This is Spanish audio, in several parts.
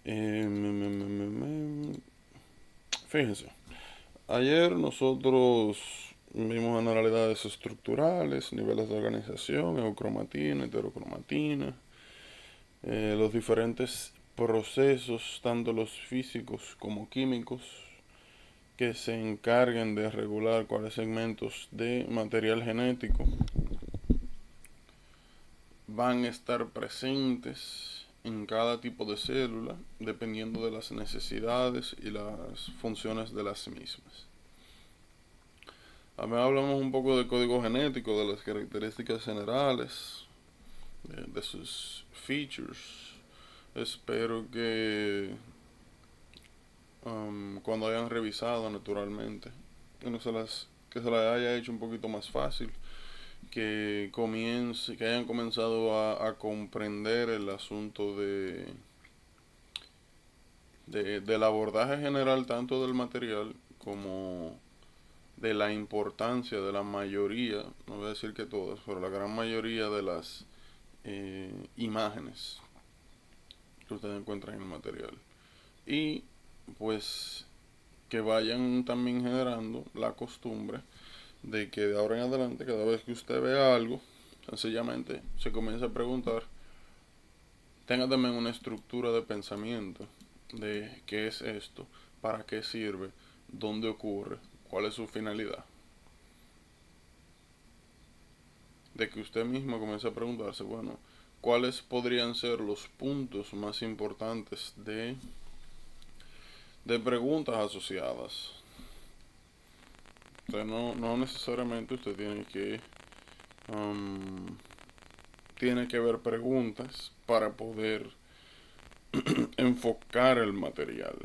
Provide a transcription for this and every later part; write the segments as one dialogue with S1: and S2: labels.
S1: Eh, me- me- me- me- me- Fíjense, ayer nosotros vimos generalidades estructurales, niveles de organización, eucromatina, heterocromatina, los diferentes procesos, tanto los físicos como químicos, que se encarguen de regular cuáles segmentos de material genético van a estar presentes en cada tipo de célula dependiendo de las necesidades y las funciones de las mismas. También hablamos un poco del código genético, de las características generales, de sus features. Espero que cuando hayan revisado naturalmente, que se las haya hecho un poquito más fácil, que hayan comenzado a comprender el asunto del abordaje general tanto del material como de la importancia de la mayoría, no voy a decir que todas, pero la gran mayoría de las imágenes que ustedes encuentran en el material. Y pues que vayan también generando la costumbre de que de ahora en adelante, cada vez que usted vea algo, sencillamente se comienza a preguntar, tenga también una estructura de pensamiento de qué es esto, para qué sirve, dónde ocurre, cuál es su finalidad. De que usted mismo comience a preguntarse, bueno, cuáles podrían ser los puntos más importantes de preguntas asociadas. Usted no necesariamente usted um, tiene que ver preguntas para poder enfocar el material.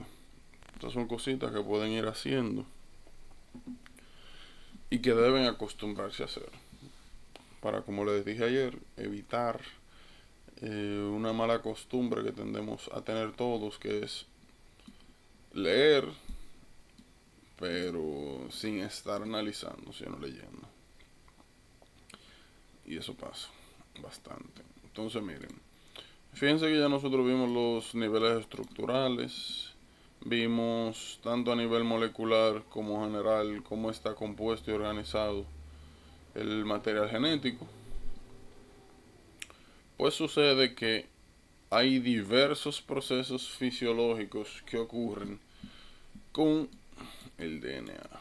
S1: Estas son cositas que pueden ir haciendo y que deben acostumbrarse a hacer para, como les dije ayer, evitar una mala costumbre que tendemos a tener todos, que es leer, pero sin estar analizando, sino leyendo. Y eso pasa bastante. Entonces, miren, fíjense que ya nosotros vimos los niveles estructurales, vimos tanto a nivel molecular como general cómo está compuesto y organizado el material genético. Pues sucede que hay diversos procesos fisiológicos que ocurren con el DNA.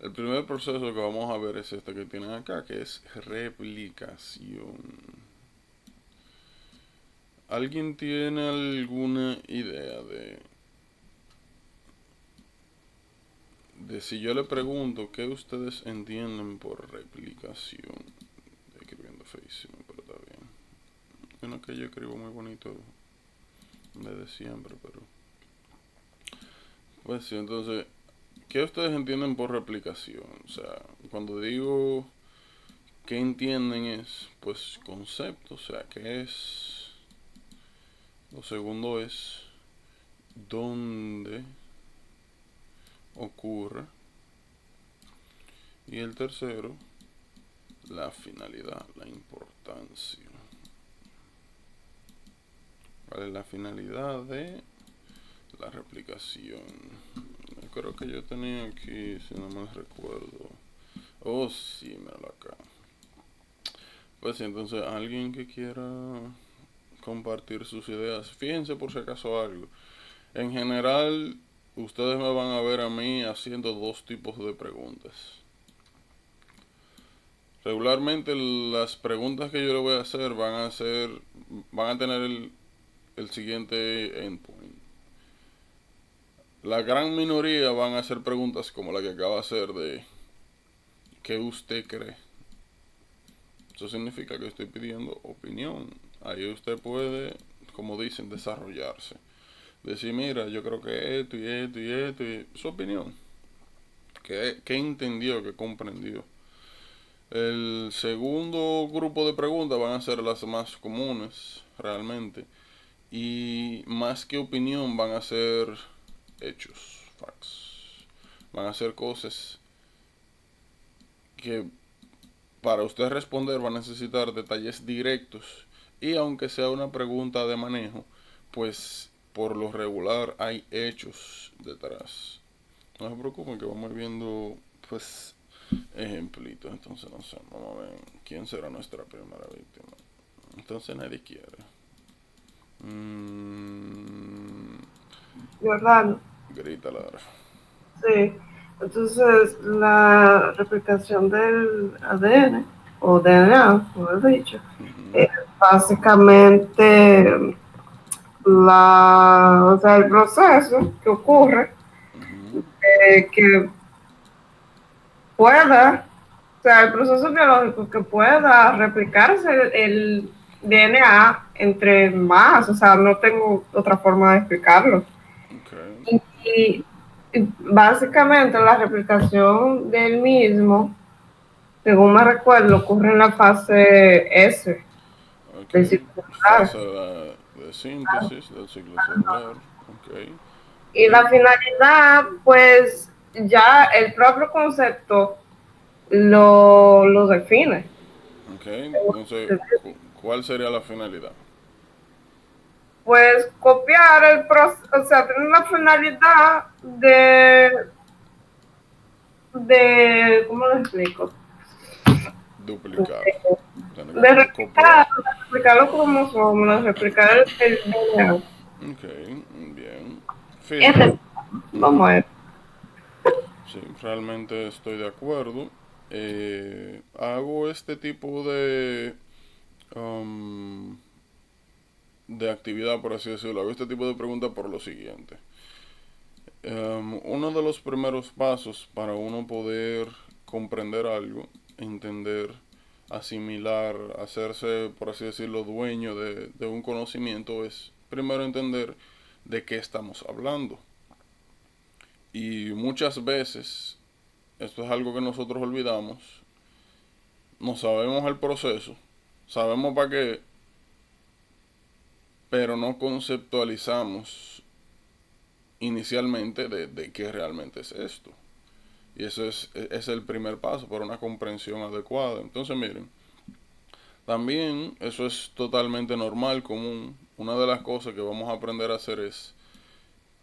S1: El primer proceso que vamos a ver es este que tienen acá, que es replicación. ¿Alguien tiene alguna idea de si yo le pregunto qué ustedes entienden por replicación? Estoy escribiendo feísimo, pero está bien. Bueno, que yo escribo muy bonito desde siempre, pero... Pues sí, entonces, ¿qué ustedes entienden por replicación? O sea, cuando digo qué entienden es, pues, concepto, o sea, qué es... Lo segundo es dónde ocurre. Y el tercero, la finalidad, la importancia. ¿Cuál es la finalidad de la replicación? Yo creo que yo tenía aquí, si no me recuerdo. Oh, sí, míralo acá. Pues sí, entonces alguien que quiera compartir sus ideas, fíjense por si acaso algo. En general, ustedes me van a ver a mí haciendo dos tipos de preguntas. Regularmente las preguntas que yo le voy a hacer van a tener el siguiente endpoint. La gran minoría van a hacer preguntas como la que acaba de hacer de ¿qué usted cree? Eso significa que estoy pidiendo opinión. Ahí usted puede, como dicen, desarrollarse. Decir, mira, yo creo que esto y esto y esto y su opinión. ¿Qué entendió, qué comprendió? El segundo grupo de preguntas van a ser las más comunes, realmente. Y más que opinión van a ser hechos, facts. Van a ser cosas que para usted responder va a necesitar detalles directos Y aunque sea una pregunta de manejo, pues por lo regular hay hechos detrás. No se preocupen que vamos viendo pues ejemplitos. Entonces no sé, vamos a ver quién será nuestra primera víctima. Entonces nadie quiere.
S2: ¿verdad?
S1: Grita Lara.
S2: Sí. Entonces, la replicación del ADN o DNA, como he dicho,
S1: Ujú,
S2: es básicamente o sea, el proceso que ocurre
S1: ujú.
S2: que pueda, o sea, el proceso biológico que pueda replicarse el DNA entre más, o sea, no tengo otra forma de explicarlo.
S1: Okay,
S2: Y básicamente la replicación del mismo, según me recuerdo, ocurre en la fase S del
S1: okay.
S2: ciclo
S1: Fase
S2: celular.
S1: de síntesis del ciclo celular. Okay.
S2: Y la
S1: Y,
S2: finalidad, pues ya el propio concepto lo define.
S1: okay. Entonces, ¿cuál sería la finalidad?
S2: Pues copiar el proceso, o sea, tener la finalidad ¿cómo lo explico?
S1: Duplicar. Tiene
S2: De
S1: que copiar.
S2: replicar los cromosomas, de replicar el DNA.
S1: Okay, bien. Fíjate,
S2: Este, vamos a ver.
S1: sí, realmente estoy de acuerdo. Hago este tipo um, de actividad, por así decirlo. Hago este tipo de preguntas por lo siguiente. Uno de los primeros pasos para uno poder comprender algo, entender, asimilar, hacerse, por así decirlo, dueño de un conocimiento es primero entender de qué estamos hablando. Y muchas veces, esto es algo que nosotros olvidamos, no sabemos el proceso, sabemos para qué, pero no conceptualizamos inicialmente de qué realmente es esto. Y eso es el primer paso para una comprensión adecuada. Entonces, miren, también eso es totalmente normal, común. Una de las cosas que vamos a aprender a hacer es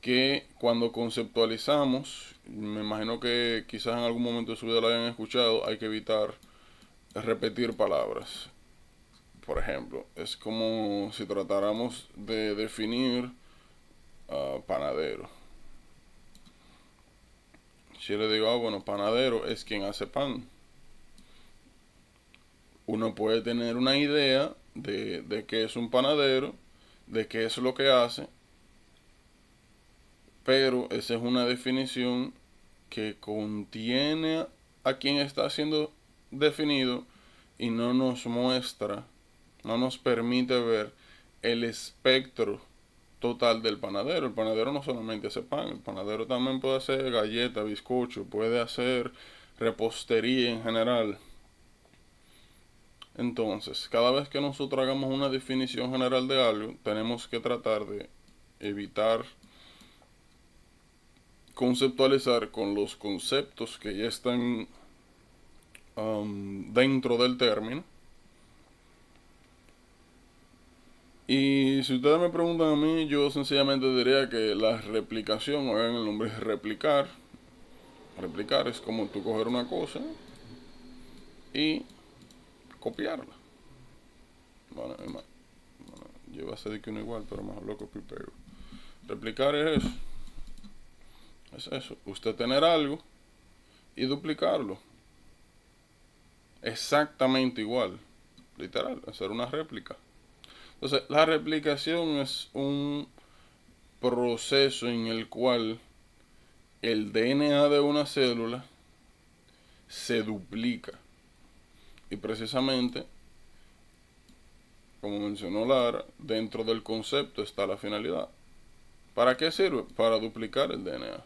S1: que cuando conceptualizamos, me imagino que quizás en algún momento de su vida lo hayan escuchado, hay que evitar repetir palabras. Por ejemplo, es como si tratáramos de definir panadero. Si yo le digo, bueno, panadero es quien hace pan. Uno puede tener una idea de qué es un panadero, de qué es lo que hace, pero esa es una definición que contiene a quien está siendo definido y no nos muestra, no nos permite ver el espectro total del panadero. El panadero no solamente hace pan, el panadero también puede hacer galleta, bizcocho, puede hacer repostería en general. Entonces, cada vez que nosotros hagamos una definición general de algo, tenemos que tratar de evitar conceptualizar con los conceptos que ya están dentro del término. Y si ustedes me preguntan a mí, yo sencillamente diría que la replicación, oigan el nombre es replicar. Replicar es como tú coger una cosa y copiarla. Bueno, yo iba a hacer que uno igual, pero mejor lo copio y pego. Replicar es eso. Es eso. Usted tener algo y duplicarlo. Exactamente igual. Literal, hacer una réplica. Entonces, la replicación es un proceso en el cual el DNA de una célula se duplica. Y precisamente, como mencionó Lara, dentro del concepto está la finalidad. ¿Para qué sirve? Para duplicar el DNA.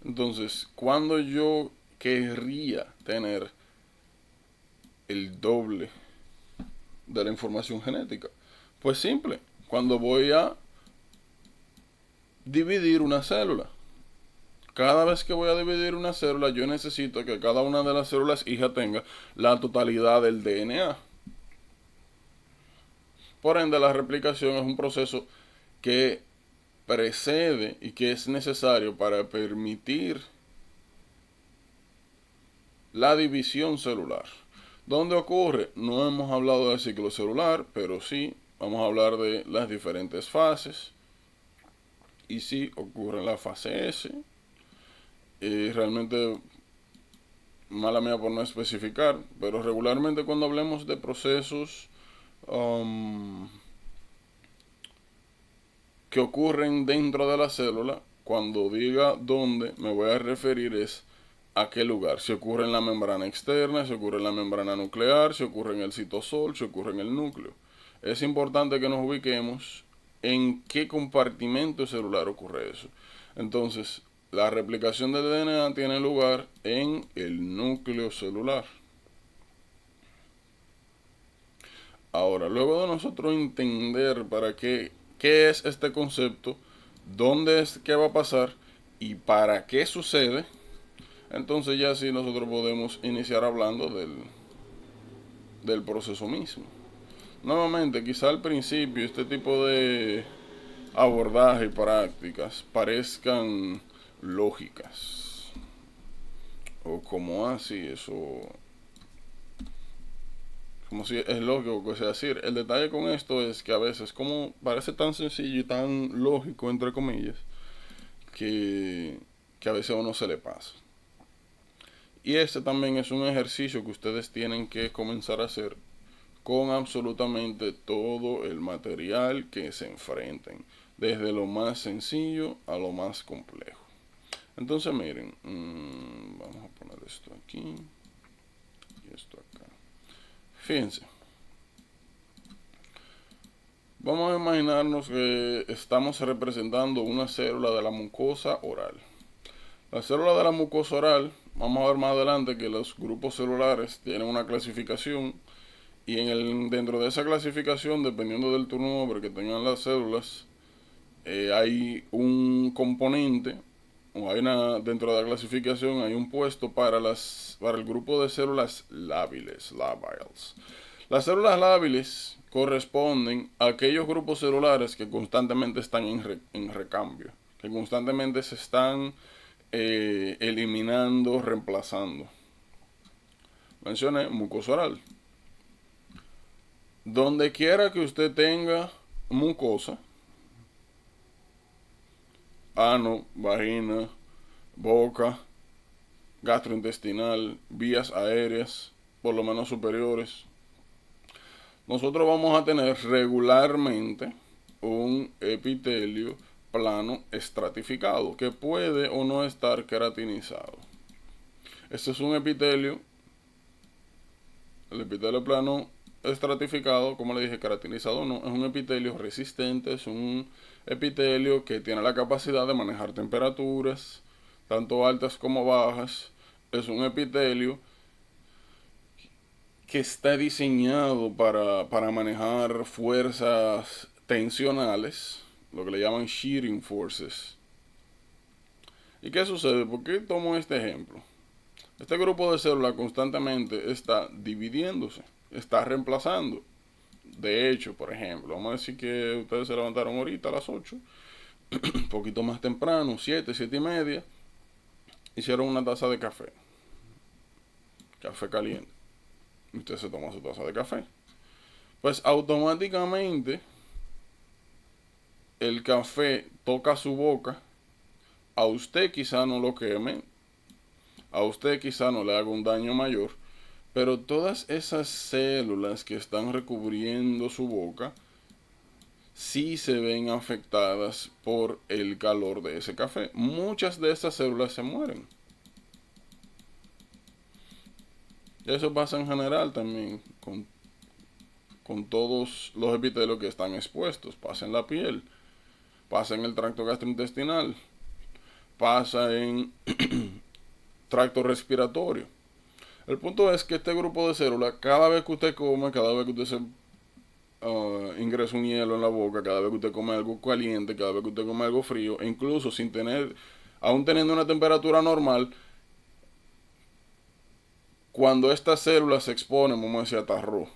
S1: Entonces, cuando yo querría tener el doble de la información genética, pues simple, cuando voy a dividir una célula. Cada vez que voy a dividir una célula, yo necesito que cada una de las células hija tenga la totalidad del DNA. Por ende, la replicación es un proceso que precede y que es necesario para permitir la división celular. ¿Dónde ocurre? No hemos hablado del ciclo celular, pero sí vamos a hablar de las diferentes fases. Y sí ocurre en la fase S. Y realmente, mala mía por no especificar, pero regularmente cuando hablemos de procesos que ocurren dentro de la célula, cuando diga dónde, me voy a referir es a qué lugar. Si ocurre en la membrana externa, si ocurre en la membrana nuclear, si ocurre en el citosol, si ocurre en el núcleo. Es importante que nos ubiquemos en qué compartimento celular ocurre eso. Entonces, la replicación del DNA tiene lugar en el núcleo celular. Ahora, luego de nosotros entender para qué es este concepto, dónde es que va a pasar y para qué sucede, entonces ya sí nosotros podemos iniciar hablando del proceso mismo. Nuevamente, quizá al principio este tipo de abordaje y prácticas parezcan lógicas. O como así, eso. Como si es lógico que sea así. El detalle con esto es que a veces, como parece tan sencillo y tan lógico, entre comillas, que a veces a uno se le pasa. Y este también es un ejercicio que ustedes tienen que comenzar a hacer con absolutamente todo el material que se enfrenten, desde lo más sencillo a lo más complejo. Entonces miren, vamos a poner esto aquí y esto acá. Fíjense, vamos a imaginarnos que estamos representando una célula de la mucosa oral. La célula de la mucosa oral, vamos a ver más adelante que los grupos celulares tienen una clasificación. Y dentro de esa clasificación, dependiendo del turnover que tengan las células, hay un componente, o dentro de la clasificación hay un puesto para el grupo de células lábiles, labiles. Las células lábiles corresponden a aquellos grupos celulares que constantemente están en recambio, que constantemente se están eliminando, reemplazando. Mencioné mucosa oral. Donde quiera que usted tenga mucosa, ano, vagina, boca, gastrointestinal, vías aéreas, por lo menos superiores, nosotros vamos a tener regularmente un epitelio plano estratificado que puede o no estar queratinizado. Este es un epitelio, el epitelio plano estratificado, como le dije, queratinizado no, es un epitelio resistente, es un epitelio que tiene la capacidad de manejar temperaturas, tanto altas como bajas. Es un epitelio que está diseñado para manejar fuerzas tensionales, lo que le llaman shearing forces. ¿Y qué sucede? ¿Por qué tomo este ejemplo? Este grupo de células constantemente está dividiéndose, está reemplazando. De hecho, por ejemplo, vamos a decir que ustedes se levantaron ahorita a las 8, un poquito más temprano, 7, 7 y media, hicieron una taza de café caliente. Y usted se toma su taza de café. Pues automáticamente el café toca su boca. A usted quizá no lo queme, a usted quizá no le haga un daño mayor, pero todas esas células que están recubriendo su boca sí se ven afectadas por el calor de ese café. Muchas de esas células se mueren. Eso pasa en general también con todos los epitelios que están expuestos. Pasa en la piel, pasa en el tracto gastrointestinal, pasa en tracto respiratorio. El punto es que este grupo de células, cada vez que usted come, cada vez que usted se ingresa un hielo en la boca, cada vez que usted come algo caliente, cada vez que usted come algo frío, e incluso aún teniendo una temperatura normal, cuando estas células se exponen, vamos a decir, a tarro,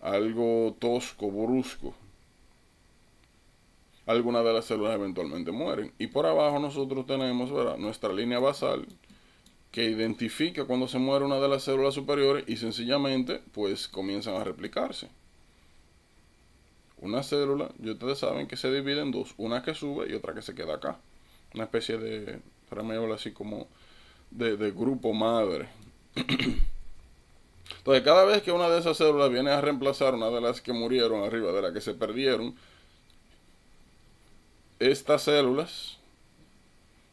S1: algo tosco, brusco, algunas de las células eventualmente mueren. Y por abajo nosotros tenemos, ¿verdad?, nuestra línea basal que identifica cuando se muere una de las células superiores y sencillamente pues comienzan a replicarse. Una célula, y ustedes saben que se divide en dos, una que sube y otra que se queda acá. Una especie de, para mí habla así como de grupo madre. Entonces cada vez que una de esas células viene a reemplazar una de las que murieron arriba, de las que se perdieron, estas células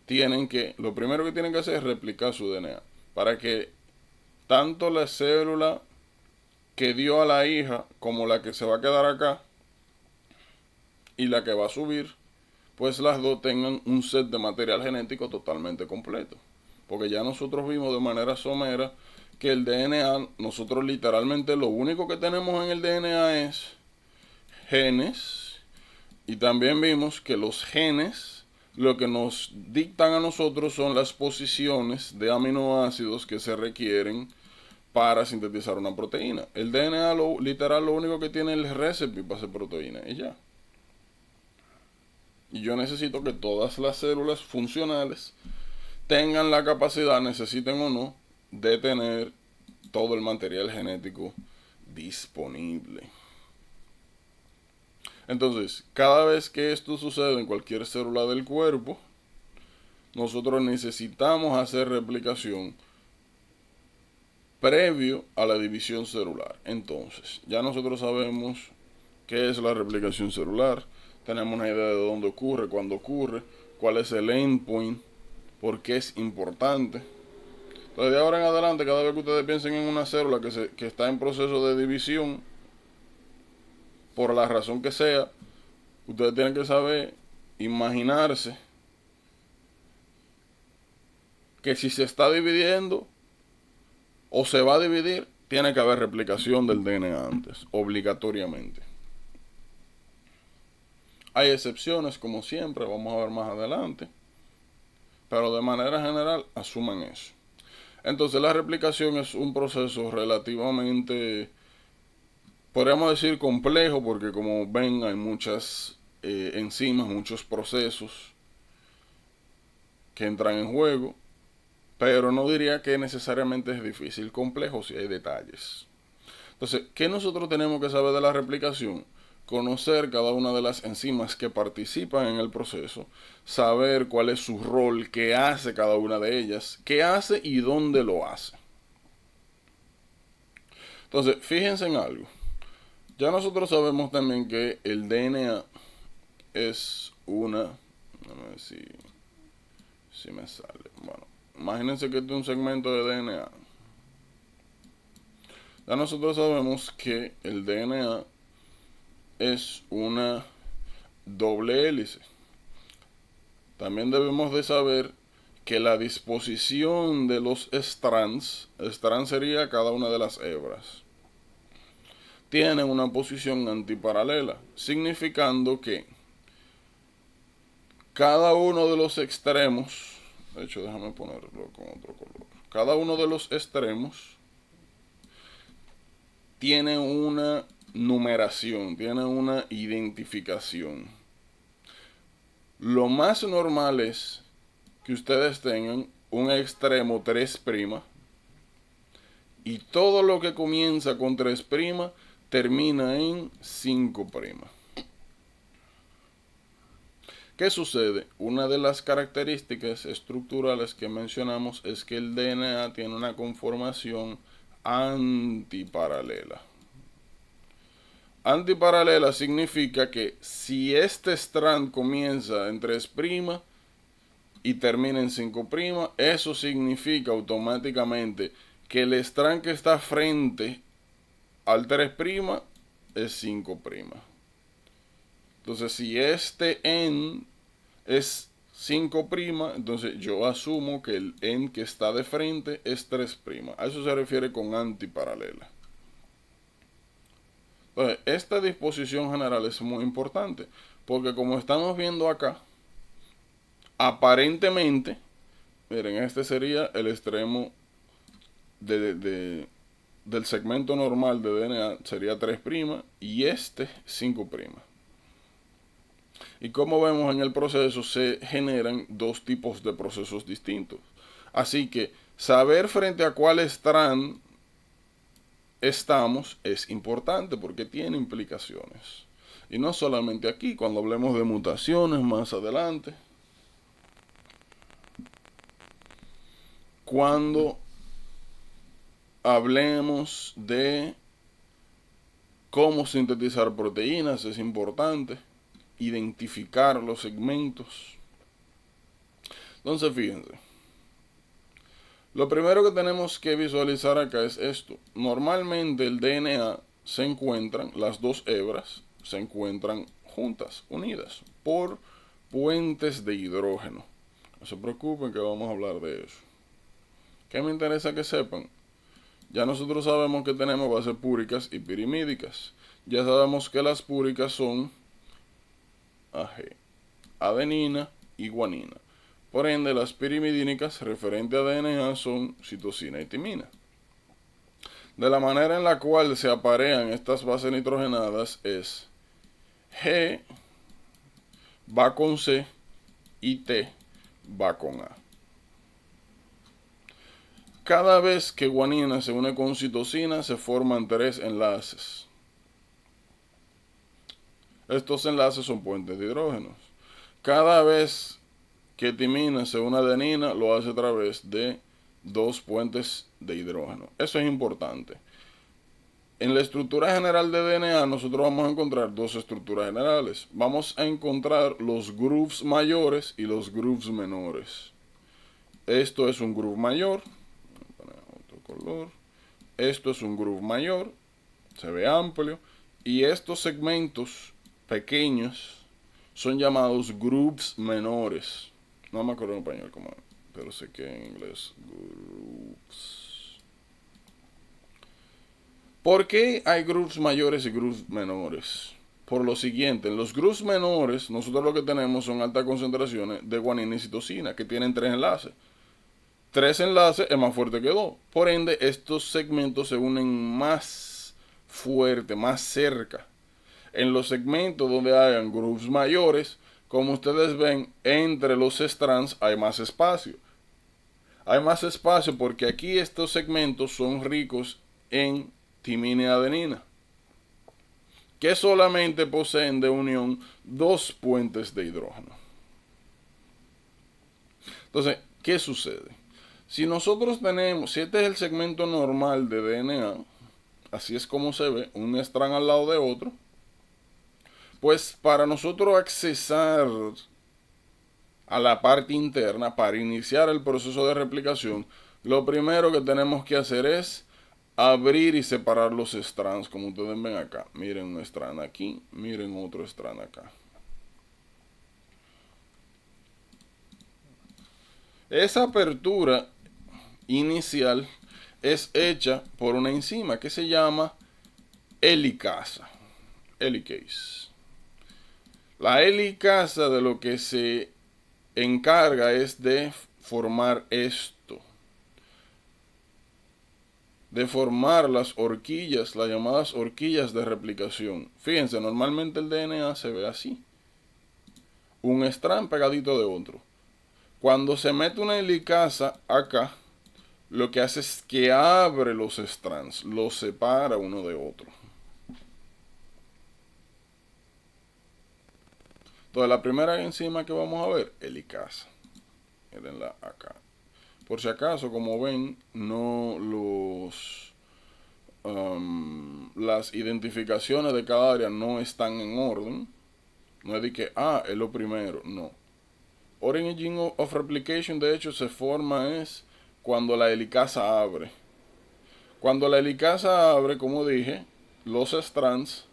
S1: tienen que, lo primero que tienen que hacer es replicar su DNA, para que tanto la célula que dio a la hija como la que se va a quedar acá y la que va a subir, pues las dos tengan un set de material genético totalmente completo. Porque ya nosotros vimos de manera somera que el DNA, nosotros literalmente lo único que tenemos en el DNA es genes, y también vimos que los genes lo que nos dictan a nosotros son las posiciones de aminoácidos que se requieren para sintetizar una proteína. El DNA literal lo único que tiene es el recipe para hacer proteína y ya. Y yo necesito que todas las células funcionales tengan la capacidad, necesiten o no, de tener todo el material genético disponible. Entonces, cada vez que esto sucede en cualquier célula del cuerpo, nosotros necesitamos hacer replicación previo a la división celular. Entonces, ya nosotros sabemos qué es la replicación celular, tenemos una idea de dónde ocurre, cuándo ocurre, cuál es el endpoint, por qué es importante. Entonces, de ahora en adelante, cada vez que ustedes piensen en una célula que está en proceso de división, por la razón que sea, ustedes tienen que saber, imaginarse, que si se está dividiendo o se va a dividir, tiene que haber replicación del DNA antes, obligatoriamente. Hay excepciones, como siempre, vamos a ver más adelante, pero de manera general asuman eso. Entonces la replicación es un proceso relativamente, podríamos decir, complejo, porque como ven hay muchas enzimas, muchos procesos que entran en juego, pero no diría que necesariamente es difícil, complejo si hay detalles. Entonces, ¿qué nosotros tenemos que saber de la replicación? Conocer cada una de las enzimas que participan en el proceso, saber cuál es su rol, qué hace cada una de ellas, qué hace y dónde lo hace. Entonces, fíjense en algo. Ya nosotros sabemos también que el DNA es una... Déjame ver si me sale. Bueno, imagínense que este es un segmento de DNA. Ya nosotros sabemos que el DNA es una doble hélice. También debemos de saber que la disposición de los strands sería cada una de las hebras, tienen una posición antiparalela, significando que cada uno de los extremos, de hecho déjame ponerlo con otro color, cada uno de los extremos tiene una numeración, tiene una identificación. Lo más normal es que ustedes tengan un extremo 3' y todo lo que comienza con 3' termina en 5'. ¿Qué sucede? Una de las características estructurales que mencionamos es que el DNA tiene una conformación antiparalela. Antiparalela significa que si este strand comienza en 3' y termina en 5', eso significa automáticamente que el strand que está frente al 3' es 5'. Entonces, si este end es 5', entonces yo asumo que el end que está de frente es 3'. A eso se refiere con antiparalela. Entonces, esta disposición general es muy importante, porque como estamos viendo acá, aparentemente, miren, este sería el extremo de del segmento normal de DNA sería 3' y este 5'. Y como vemos en el proceso se generan dos tipos de procesos distintos. Así que saber frente a cuál strand estamos es importante porque tiene implicaciones. Y no solamente aquí, cuando hablemos de mutaciones más adelante. Cuando hablemos de cómo sintetizar proteínas, es importante identificar los segmentos. Entonces, fíjense. Lo primero que tenemos que visualizar acá es esto. Normalmente el DNA se encuentran, las dos hebras se encuentran juntas, unidas, por puentes de hidrógeno. No se preocupen que vamos a hablar de eso. ¿Qué me interesa que sepan? Ya nosotros sabemos que tenemos bases púricas y pirimídicas. Ya sabemos que las púricas son AG, adenina y guanina. Por ende, las pirimidínicas referente a DNA son citosina y timina. De la manera en la cual se aparean estas bases nitrogenadas es G va con C y T va con A. Cada vez que guanina se une con citosina se forman 3 enlaces. Estos enlaces son puentes de hidrógenos. Cada vez que timina se une a adenina lo hace a través de 2 puentes de hidrógeno. Eso es importante. En la estructura general de DNA nosotros vamos a encontrar dos estructuras generales. Vamos a encontrar los grooves mayores y los grooves menores. Esto es un groove mayor. Otro color. Esto es un groove mayor. Se ve amplio. Y estos segmentos pequeños son llamados grooves menores. No me acuerdo en español cómo, pero sé que en inglés grooves. ¿Por qué hay grooves mayores y grooves menores? Por lo siguiente, en los grooves menores nosotros lo que tenemos son altas concentraciones de guanina y citosina que tienen 3 enlaces. 3 enlaces es más fuerte que 2. Por ende, estos segmentos se unen más fuerte, más cerca. En los segmentos donde hayan grooves mayores, como ustedes ven, entre los strands hay más espacio. Hay más espacio porque aquí estos segmentos son ricos en timina y adenina, que solamente poseen de unión 2 puentes de hidrógeno. Entonces, ¿qué sucede? Si nosotros tenemos, si este es el segmento normal de DNA, así es como se ve, un strand al lado de otro, pues para nosotros accesar a la parte interna, para iniciar el proceso de replicación, lo primero que tenemos que hacer es abrir y separar los strands, como ustedes ven acá. Miren un strand aquí, miren otro strand acá. Esa apertura inicial es hecha por una enzima que se llama helicasa. Helicase. La helicasa de lo que se encarga es de formar esto. De formar las horquillas, las llamadas horquillas de replicación. Fíjense, normalmente el DNA se ve así. Un strand pegadito de otro. Cuando se mete una helicasa acá, lo que hace es que abre los strands, los separa uno de otro. Entonces la primera enzima que vamos a ver, helicasa. Mírenla acá. Por si acaso, como ven, no las identificaciones de cada área no están en orden. No es de que, es lo primero, no. Origin of replication, de hecho, se forma es cuando la helicasa abre. Cuando la helicasa abre, como dije, los strands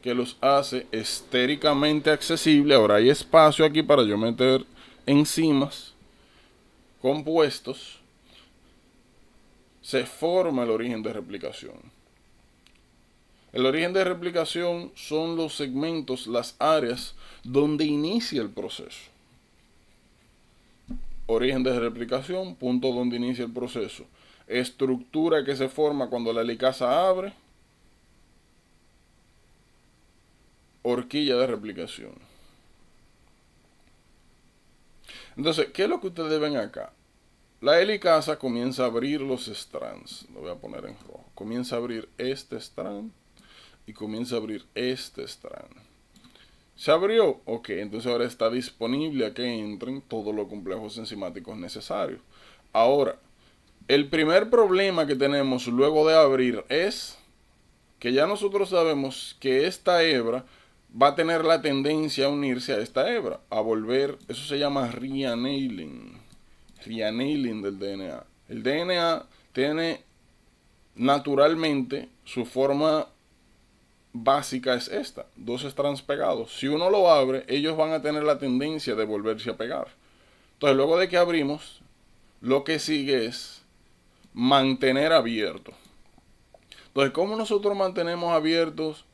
S1: que los hace estéricamente accesibles. Ahora hay espacio aquí para yo meter enzimas compuestos. Se forma el origen de replicación. El origen de replicación son los segmentos, las áreas donde inicia el proceso. Origen de replicación, punto donde inicia el proceso. estructura que se forma cuando la helicasa abre, horquilla de replicación. Entonces, ¿qué es lo que ustedes ven acá? La helicasa comienza a abrir los strands. Lo voy a poner en rojo. Comienza a abrir este strand y comienza a abrir este strand. ¿Se abrió? Ok, entonces ahora está disponible a que entren todos los complejos enzimáticos necesarios. Ahora, el primer problema que tenemos luego de abrir es que ya nosotros sabemos que esta hebra va a tener la tendencia a unirse a esta hebra, a volver, eso se llama reannealing del DNA. El DNA tiene naturalmente su forma básica es esta, dos strands pegados. Si uno lo abre, ellos van a tener la tendencia de volverse a pegar. Entonces, luego de que abrimos, lo que sigue es mantener abierto. Entonces, ¿cómo nosotros mantenemos abiertos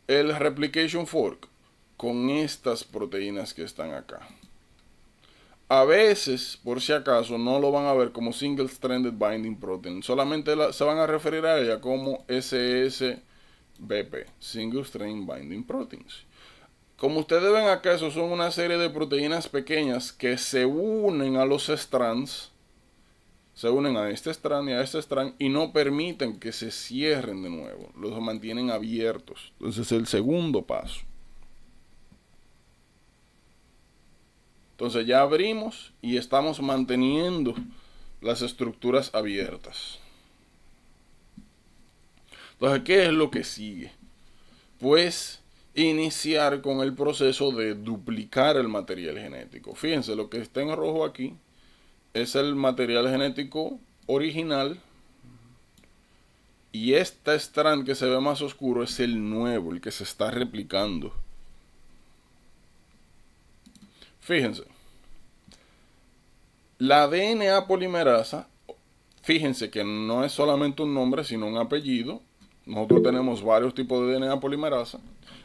S1: el replication fork? Con estas proteínas que están acá. A veces, por si acaso, no lo van a ver como Single Stranded Binding Protein. Solamente se van a referir a ella como SSBP, Single Strand Binding Proteins. Como ustedes ven acá, eso son una serie de proteínas pequeñas que se unen a los strands. Se unen a este strand y a este strand y no permiten que se cierren de nuevo. Los mantienen abiertos. Entonces es el segundo paso. Entonces ya abrimos y estamos manteniendo las estructuras abiertas. Entonces, ¿qué es lo que sigue? Pues iniciar con el proceso de duplicar el material genético. Fíjense, lo que está en rojo aquí es el material genético original. Y este strand que se ve más oscuro es el nuevo, el que se está replicando. Fíjense, la DNA polimerasa, fíjense que no es solamente un nombre, sino un apellido. Nosotros tenemos varios tipos de DNA polimerasa.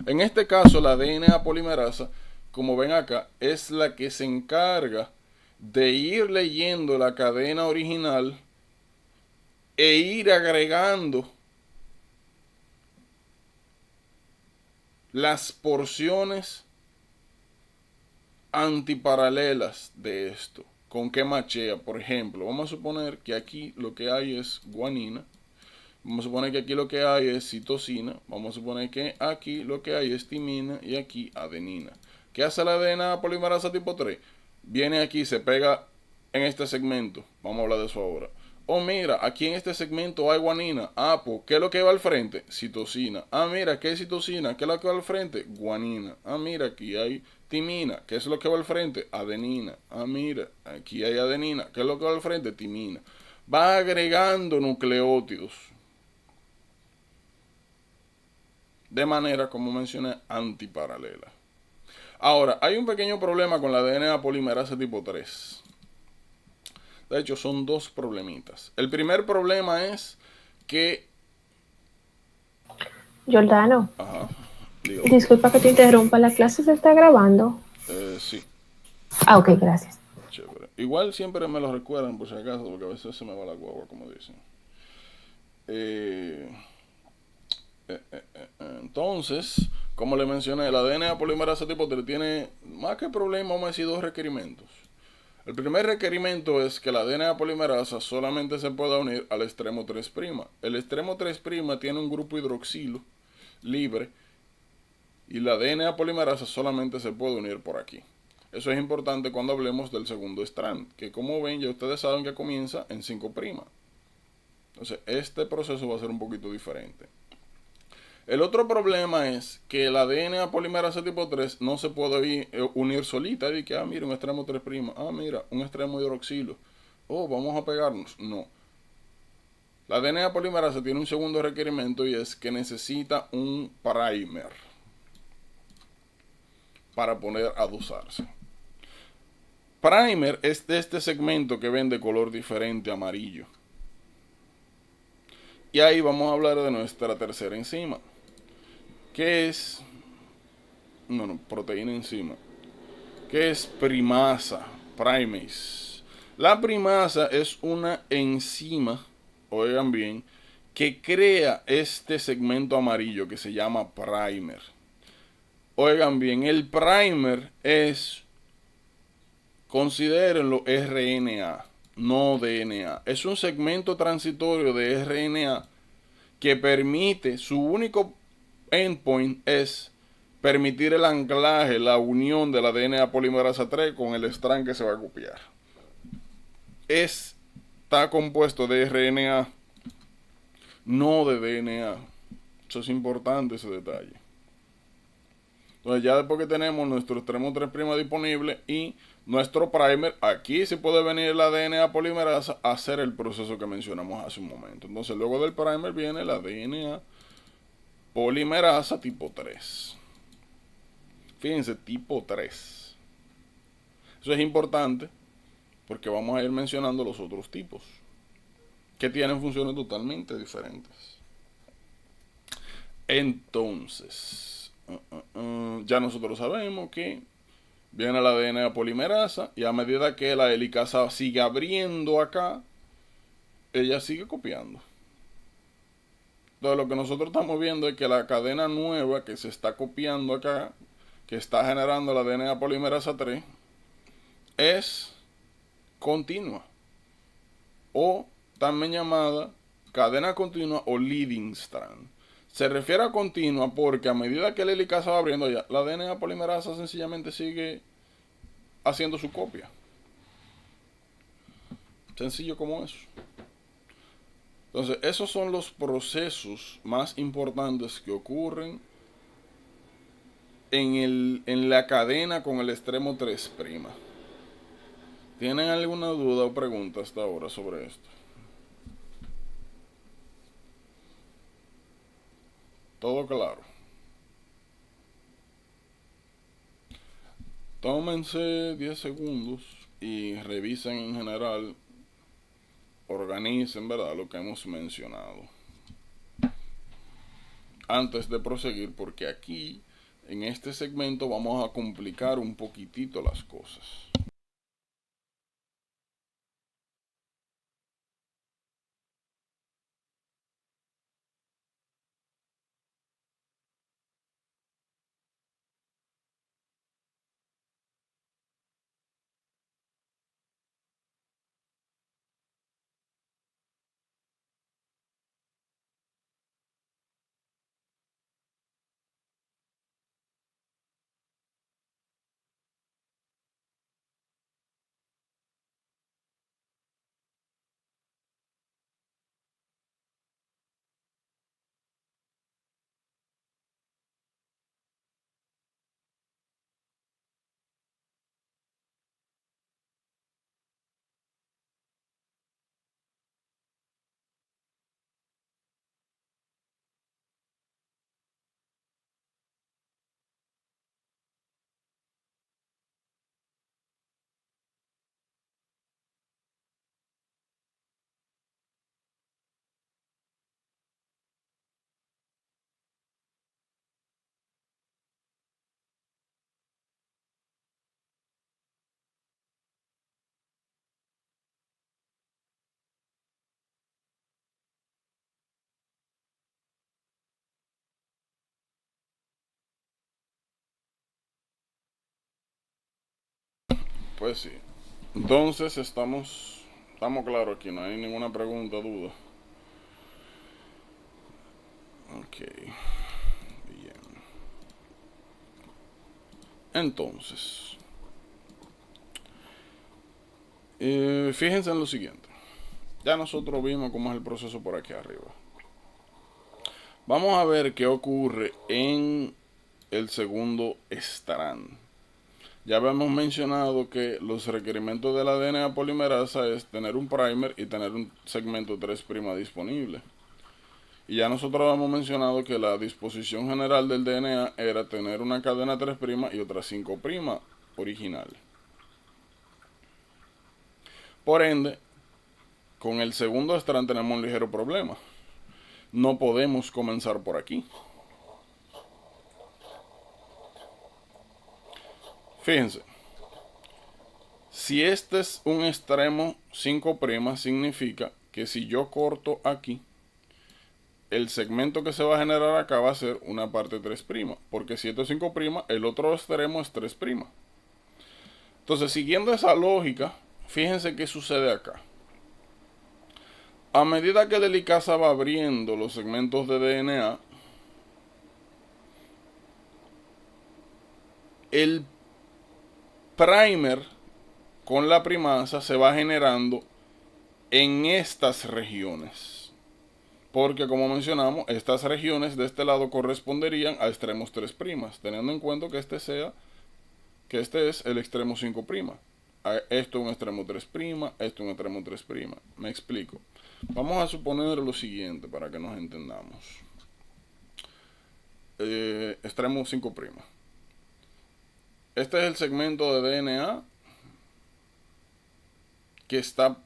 S1: En este caso, la DNA polimerasa, como ven acá, es la que se encarga de ir leyendo la cadena original e ir agregando las porciones antiparalelas de esto. ¿Con qué machea? Por ejemplo, vamos a suponer que aquí lo que hay es guanina. Vamos a suponer que aquí lo que hay es citosina. Vamos a suponer que aquí lo que hay es timina y aquí adenina. ¿Qué hace la DNA polimerasa tipo 3? Viene aquí, se pega en este segmento. Vamos a hablar de eso ahora. Oh, mira, aquí en este segmento hay guanina. Ah, pues, ¿qué es lo que va al frente? Citosina. Ah, mira, ¿qué es citosina? ¿Qué es lo que va al frente? Guanina. Ah, mira, aquí hay timina. ¿Qué es lo que va al frente? Adenina. Ah, mira, aquí hay adenina. ¿Qué es lo que va al frente? Timina. Va agregando nucleótidos. De manera, como mencioné, antiparalela. Ahora, hay un pequeño problema con la DNA polimerasa tipo 3. De hecho, son dos problemitas. El primer problema es que...
S2: Giordano,
S1: Ajá,
S2: disculpa que te interrumpa, ¿la clase se está grabando?
S1: Sí.
S2: Ah, ok, gracias.
S1: Chévere. Igual siempre me lo recuerdan por si acaso, porque a veces se me va la guagua, como dicen. Entonces, como le mencioné, la DNA polimerasa tipo 3 tiene más que problema, vamos a decir, dos requerimientos. El primer requerimiento es que la DNA polimerasa solamente se pueda unir al extremo 3'. El extremo 3' tiene un grupo hidroxilo libre y la DNA polimerasa solamente se puede unir por aquí. Eso es importante cuando hablemos del segundo strand, que como ven ya ustedes saben que comienza en 5'. Entonces este proceso va a ser un poquito diferente. El otro problema es que la DNA polimerasa tipo 3 no se puede unir solita. Y que, mira, un extremo 3'. Ah, mira, un extremo hidroxilo. Oh, vamos a pegarnos. No. La DNA polimerasa tiene un segundo requerimiento y es que necesita un primer para poner a dosarse. Primer es de este segmento que ven de color diferente, amarillo. Y ahí vamos a hablar de nuestra tercera enzima, que es, proteína enzima, que es primasa, primase. La primasa es una enzima oigan bien, que crea este segmento amarillo que se llama primer. Oigan bien, el primer es, considérenlo RNA, no DNA. Es un segmento transitorio de RNA que permite, su único endpoint es permitir el anclaje, la unión de la DNA polimerasa 3 con el strand que se va a copiar. Está compuesto de RNA, no de DNA. Eso es importante, ese detalle. Entonces ya después que tenemos nuestro extremo 3' disponible y nuestro primer, aquí se puede venir la DNA polimerasa a hacer el proceso que mencionamos hace un momento. Entonces luego del primer viene la DNA polimerasa tipo 3. Fíjense, tipo 3. Eso es importante porque vamos a ir mencionando los otros tipos que tienen funciones totalmente diferentes. Entonces, ya nosotros sabemos que viene la DNA polimerasa y a medida que la helicasa sigue abriendo acá, ella sigue copiando. Entonces lo que nosotros estamos viendo es que la cadena nueva que se está copiando acá, que está generando la DNA polimerasa 3, es continua, o también llamada cadena continua o leading strand. Se refiere a continua porque a medida que la helicasa va abriendo ya, la DNA polimerasa sencillamente sigue haciendo su copia. Sencillo como eso. Entonces, esos son los procesos más importantes que ocurren en la cadena con el extremo 3'. ¿Tienen alguna duda o pregunta hasta ahora sobre esto? ¿Todo claro? Tómense 10 segundos y revisen en general, organicen, ¿verdad?, lo que hemos mencionado antes de proseguir, porque aquí en este segmento vamos a complicar un poquitito las cosas. Pues sí. Entonces estamos claros aquí, no hay ninguna pregunta, duda. Ok. Bien. Entonces, fíjense en lo siguiente. Ya nosotros vimos cómo es el proceso por aquí arriba. Vamos a ver qué ocurre en el segundo strand. Ya habíamos mencionado que los requerimientos de la DNA polimerasa es tener un primer y tener un segmento 3' disponible. Y ya nosotros hemos mencionado que la disposición general del DNA era tener una cadena 3' y otra 5' original. Por ende, con el segundo strand tenemos un ligero problema. No podemos comenzar por aquí. Fíjense, si este es un extremo 5' significa que si yo corto aquí, el segmento que se va a generar acá va a ser una parte 3', porque si esto es 5', el otro extremo es 3'. Entonces, siguiendo esa lógica, fíjense qué sucede acá. A medida que la helicasa va abriendo los segmentos de DNA, el primer con la primasa se va generando en estas regiones. Porque como mencionamos, estas regiones de este lado corresponderían a extremos 3', teniendo en cuenta que este es el extremo 5'. Esto es un extremo 3', esto es un extremo 3'. Me explico. Vamos a suponer lo siguiente para que nos entendamos. Extremo 5'. Este es el segmento de DNA que está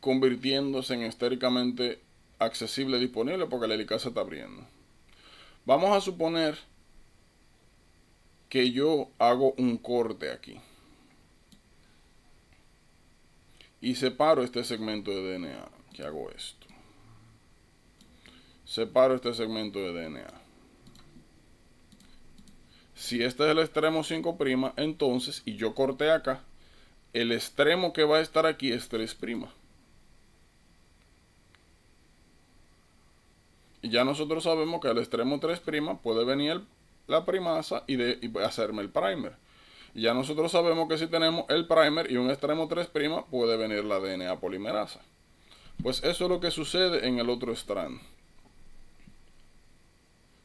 S1: convirtiéndose en estéricamente accesible, disponible, porque la helicasa está abriendo. Vamos a suponer que yo hago un corte aquí y separo este segmento de DNA, que hago esto. Separo este segmento de DNA. Si este es el extremo 5', entonces, y yo corté acá, el extremo que va a estar aquí es 3'. Y ya nosotros sabemos que al extremo 3' puede venir la primasa y hacerme el primer. Y ya nosotros sabemos que si tenemos el primer y un extremo 3', puede venir la DNA polimerasa. Pues eso es lo que sucede en el otro strand.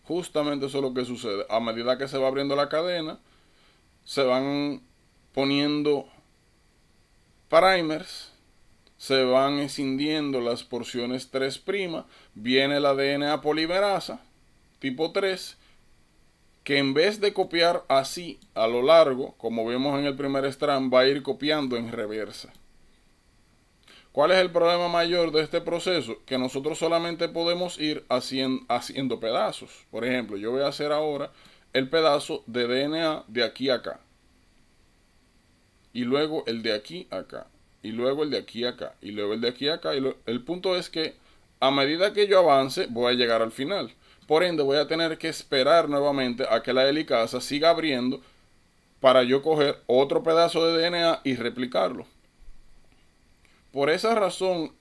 S1: Justamente eso es lo que sucede. A medida que se va abriendo la cadena, se van poniendo primers, se van escindiendo las porciones 3', viene la DNA polimerasa tipo 3, que en vez de copiar así a lo largo, como vemos en el primer strand, va a ir copiando en reversa. ¿Cuál es el problema mayor de este proceso? Que nosotros solamente podemos ir haciendo pedazos. Por ejemplo, yo voy a hacer ahora el pedazo de DNA de aquí a acá. Y luego el de aquí a acá. Y luego el de aquí a acá. Y luego el de aquí a acá. El punto es que a medida que yo avance, voy a llegar al final. Por ende, voy a tener que esperar nuevamente a que la helicasa siga abriendo para yo coger otro pedazo de DNA y replicarlo. Por esa razón,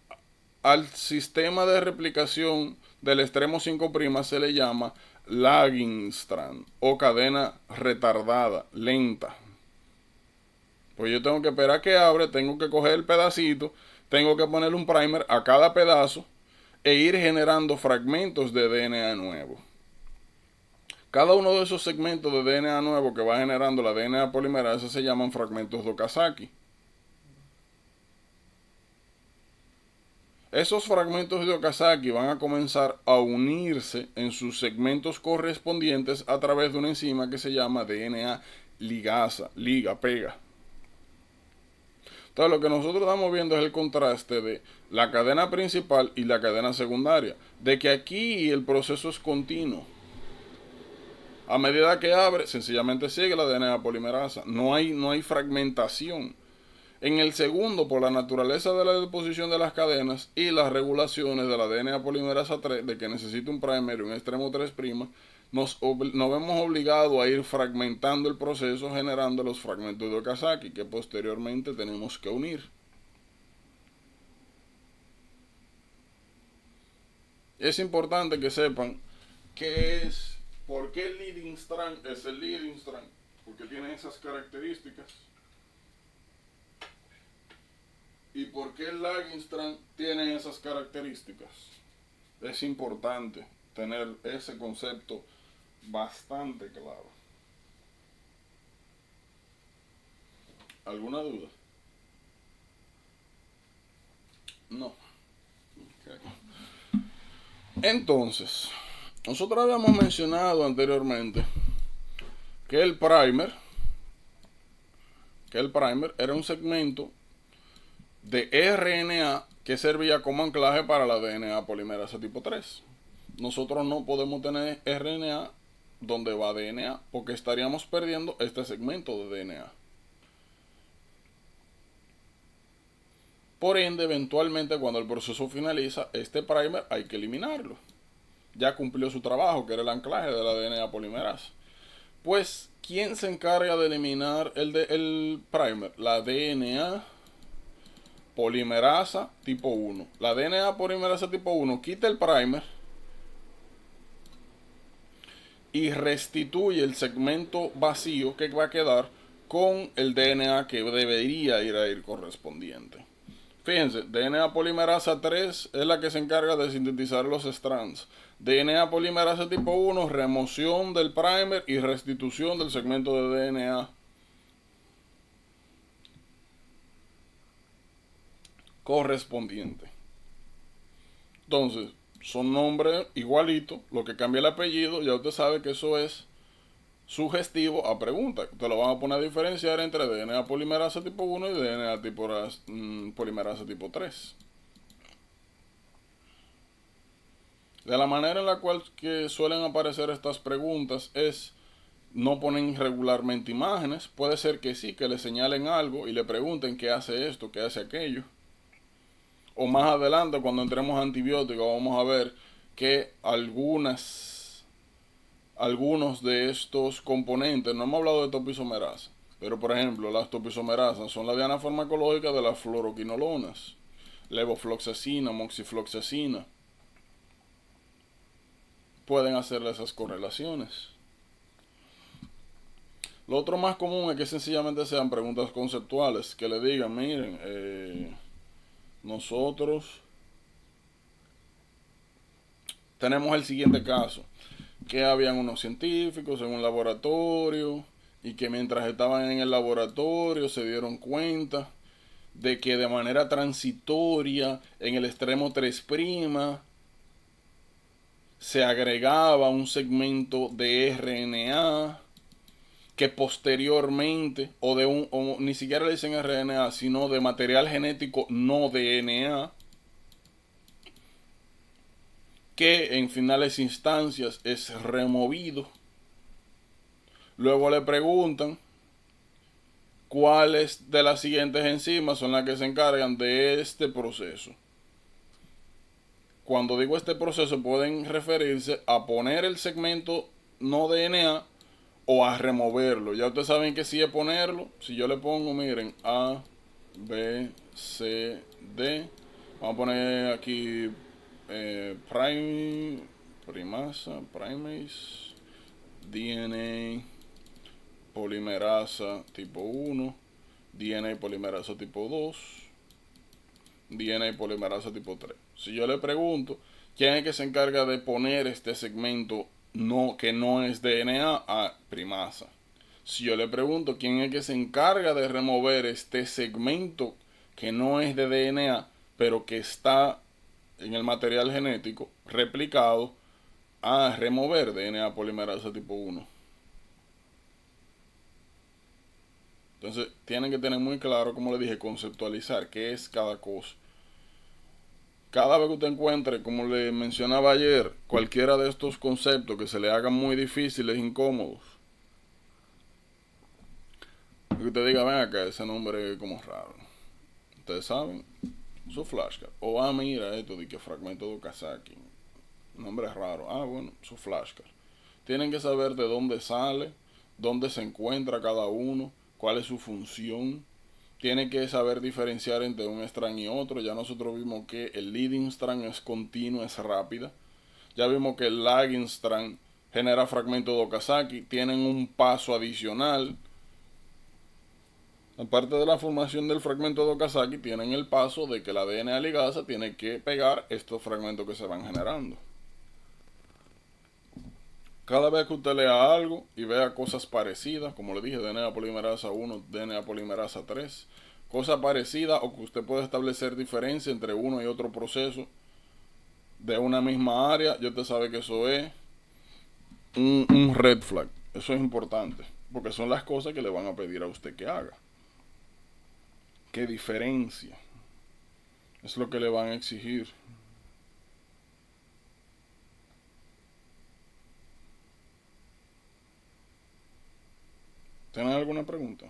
S1: al sistema de replicación del extremo 5' se le llama lagging strand o cadena retardada, lenta. Pues yo tengo que esperar que abre, tengo que coger el pedacito, tengo que ponerle un primer a cada pedazo e ir generando fragmentos de DNA nuevo. Cada uno de esos segmentos de DNA nuevo que va generando la DNA polimerasa se llaman fragmentos de Okazaki. Esos fragmentos de Okazaki van a comenzar a unirse en sus segmentos correspondientes a través de una enzima que se llama DNA ligasa, liga, pega. Entonces lo que nosotros estamos viendo es el contraste de la cadena principal y la cadena secundaria. De que aquí el proceso es continuo. A medida que abre, sencillamente sigue la DNA polimerasa. No hay fragmentación. En el segundo, por la naturaleza de la deposición de las cadenas y las regulaciones de la DNA polimerasa 3, de que necesita un primer y un extremo 3', nos vemos obligados a ir fragmentando el proceso, generando los fragmentos de Okazaki, que posteriormente tenemos que unir. Es importante que sepan por qué el leading strand es el leading strand, porque tiene esas características. ¿Y por qué el lagging strand tiene esas características? Es importante tener ese concepto bastante claro. ¿Alguna duda? No. Okay. Entonces, nosotros habíamos mencionado anteriormente que el primer era un segmento de RNA que servía como anclaje para la DNA polimerasa tipo 3. Nosotros no podemos tener RNA donde va DNA porque estaríamos perdiendo este segmento de DNA. Por ende, eventualmente cuando el proceso finaliza, este primer hay que eliminarlo. Ya cumplió su trabajo, que era el anclaje de la DNA polimerasa. Pues, ¿quién se encarga de eliminar el primer? La DNA polimerasa tipo 1. La DNA polimerasa tipo 1 quita el primer y restituye el segmento vacío que va a quedar con el DNA que debería ir a ir correspondiente. Fíjense, DNA polimerasa 3 es la que se encarga de sintetizar los strands. DNA polimerasa tipo 1, remoción del primer y restitución del segmento de DNA correspondiente. Entonces, son nombres igualitos, lo que cambia el apellido, ya usted sabe que eso es sugestivo a pregunta. Te lo van a poner a diferenciar entre DNA polimerasa tipo 1 y DNA polimerasa tipo 3. De la manera en la cual que suelen aparecer estas preguntas es, no ponen regularmente imágenes. Puede ser que sí, que le señalen algo y le pregunten qué hace esto, qué hace aquello. O más adelante, cuando entremos a antibióticos, vamos a ver que algunos de estos componentes, no hemos hablado de topisomerasa, pero por ejemplo, las topisomerasas son la diana farmacológica de las fluoroquinolonas, levofloxacina, moxifloxacina. Pueden hacerle esas correlaciones. Lo otro más común es que sencillamente sean preguntas conceptuales, que le digan, miren, nosotros tenemos el siguiente caso, que habían unos científicos en un laboratorio y que mientras estaban en el laboratorio se dieron cuenta de que de manera transitoria en el extremo 3' se agregaba un segmento de RNA que posteriormente, o ni siquiera le dicen RNA, sino de material genético no DNA, que en finales instancias es removido. Luego le preguntan cuáles de las siguientes enzimas son las que se encargan de este proceso. Cuando digo este proceso pueden referirse a poner el segmento no DNA o a removerlo. Ya ustedes saben que si es ponerlo, si yo le pongo, miren, A, B, C, D, vamos a poner aquí primase, DNA polimerasa tipo 1, DNA polimerasa tipo 2, DNA polimerasa tipo 3. Si yo le pregunto quién es que se encarga de poner este segmento que no es DNA a primasa. Si yo le pregunto quién es que se encarga de remover este segmento que no es de DNA, pero que está en el material genético replicado, a remover DNA polimerasa tipo 1. Entonces tienen que tener muy claro, como les dije, conceptualizar qué es cada cosa. Cada vez que usted encuentre, como le mencionaba ayer, cualquiera de estos conceptos que se le hagan muy difíciles, incómodos, que usted diga, ven acá, ese nombre es como raro. Ustedes saben, su flashcard. O, mira esto de que fragmento de Okazaki. Nombre raro. Bueno, su flashcard. Tienen que saber de dónde sale, dónde se encuentra cada uno, cuál es su función. Tienen que saber diferenciar entre un strand y otro. Ya nosotros vimos que el leading strand es continua, es rápida. Ya vimos que el lagging strand genera fragmentos de Okazaki. Tienen un paso adicional. Aparte de la formación del fragmento de Okazaki, tienen el paso de que la DNA ligasa tiene que pegar estos fragmentos que se van generando. Cada vez que usted lea algo y vea cosas parecidas, como le dije, DNA polimerasa 1, DNA polimerasa 3, cosas parecidas o que usted puede establecer diferencia entre uno y otro proceso de una misma área, ya usted sabe que eso es un red flag. Eso es importante, porque son las cosas que le van a pedir a usted que haga. ¿Qué diferencia? Es lo que le van a exigir. ¿Tienen alguna pregunta?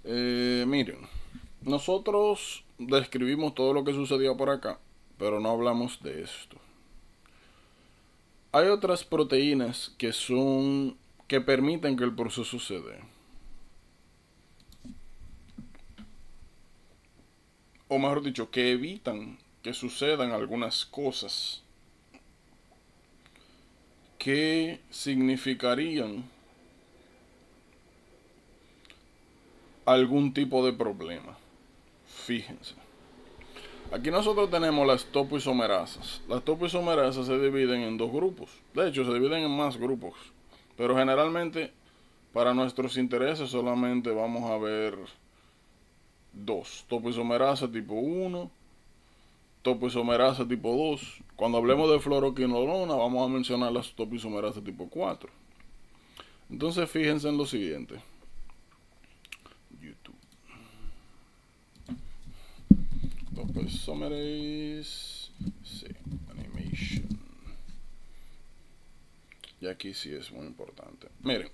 S1: Miren, nosotros describimos todo lo que sucedía por acá, pero no hablamos de esto. Hay otras proteínas que permiten que el proceso se dé. O mejor dicho, que evitan que sucedan algunas cosas que significarían algún tipo de problema. Fíjense. Aquí nosotros tenemos las topoisomerasas. Las topoisomerasas se dividen en dos grupos. De hecho, se dividen en más grupos. Pero generalmente, para nuestros intereses, solamente vamos a ver dos. Topoisomerasa tipo 1, topoisomerasa tipo 2. Cuando hablemos de fluoroquinolona, vamos a mencionar las topoisomerasas tipo 4. Entonces, fíjense en lo siguiente. YouTube. Topoisomerase. Sí, animation. Y aquí sí es muy importante. Miren.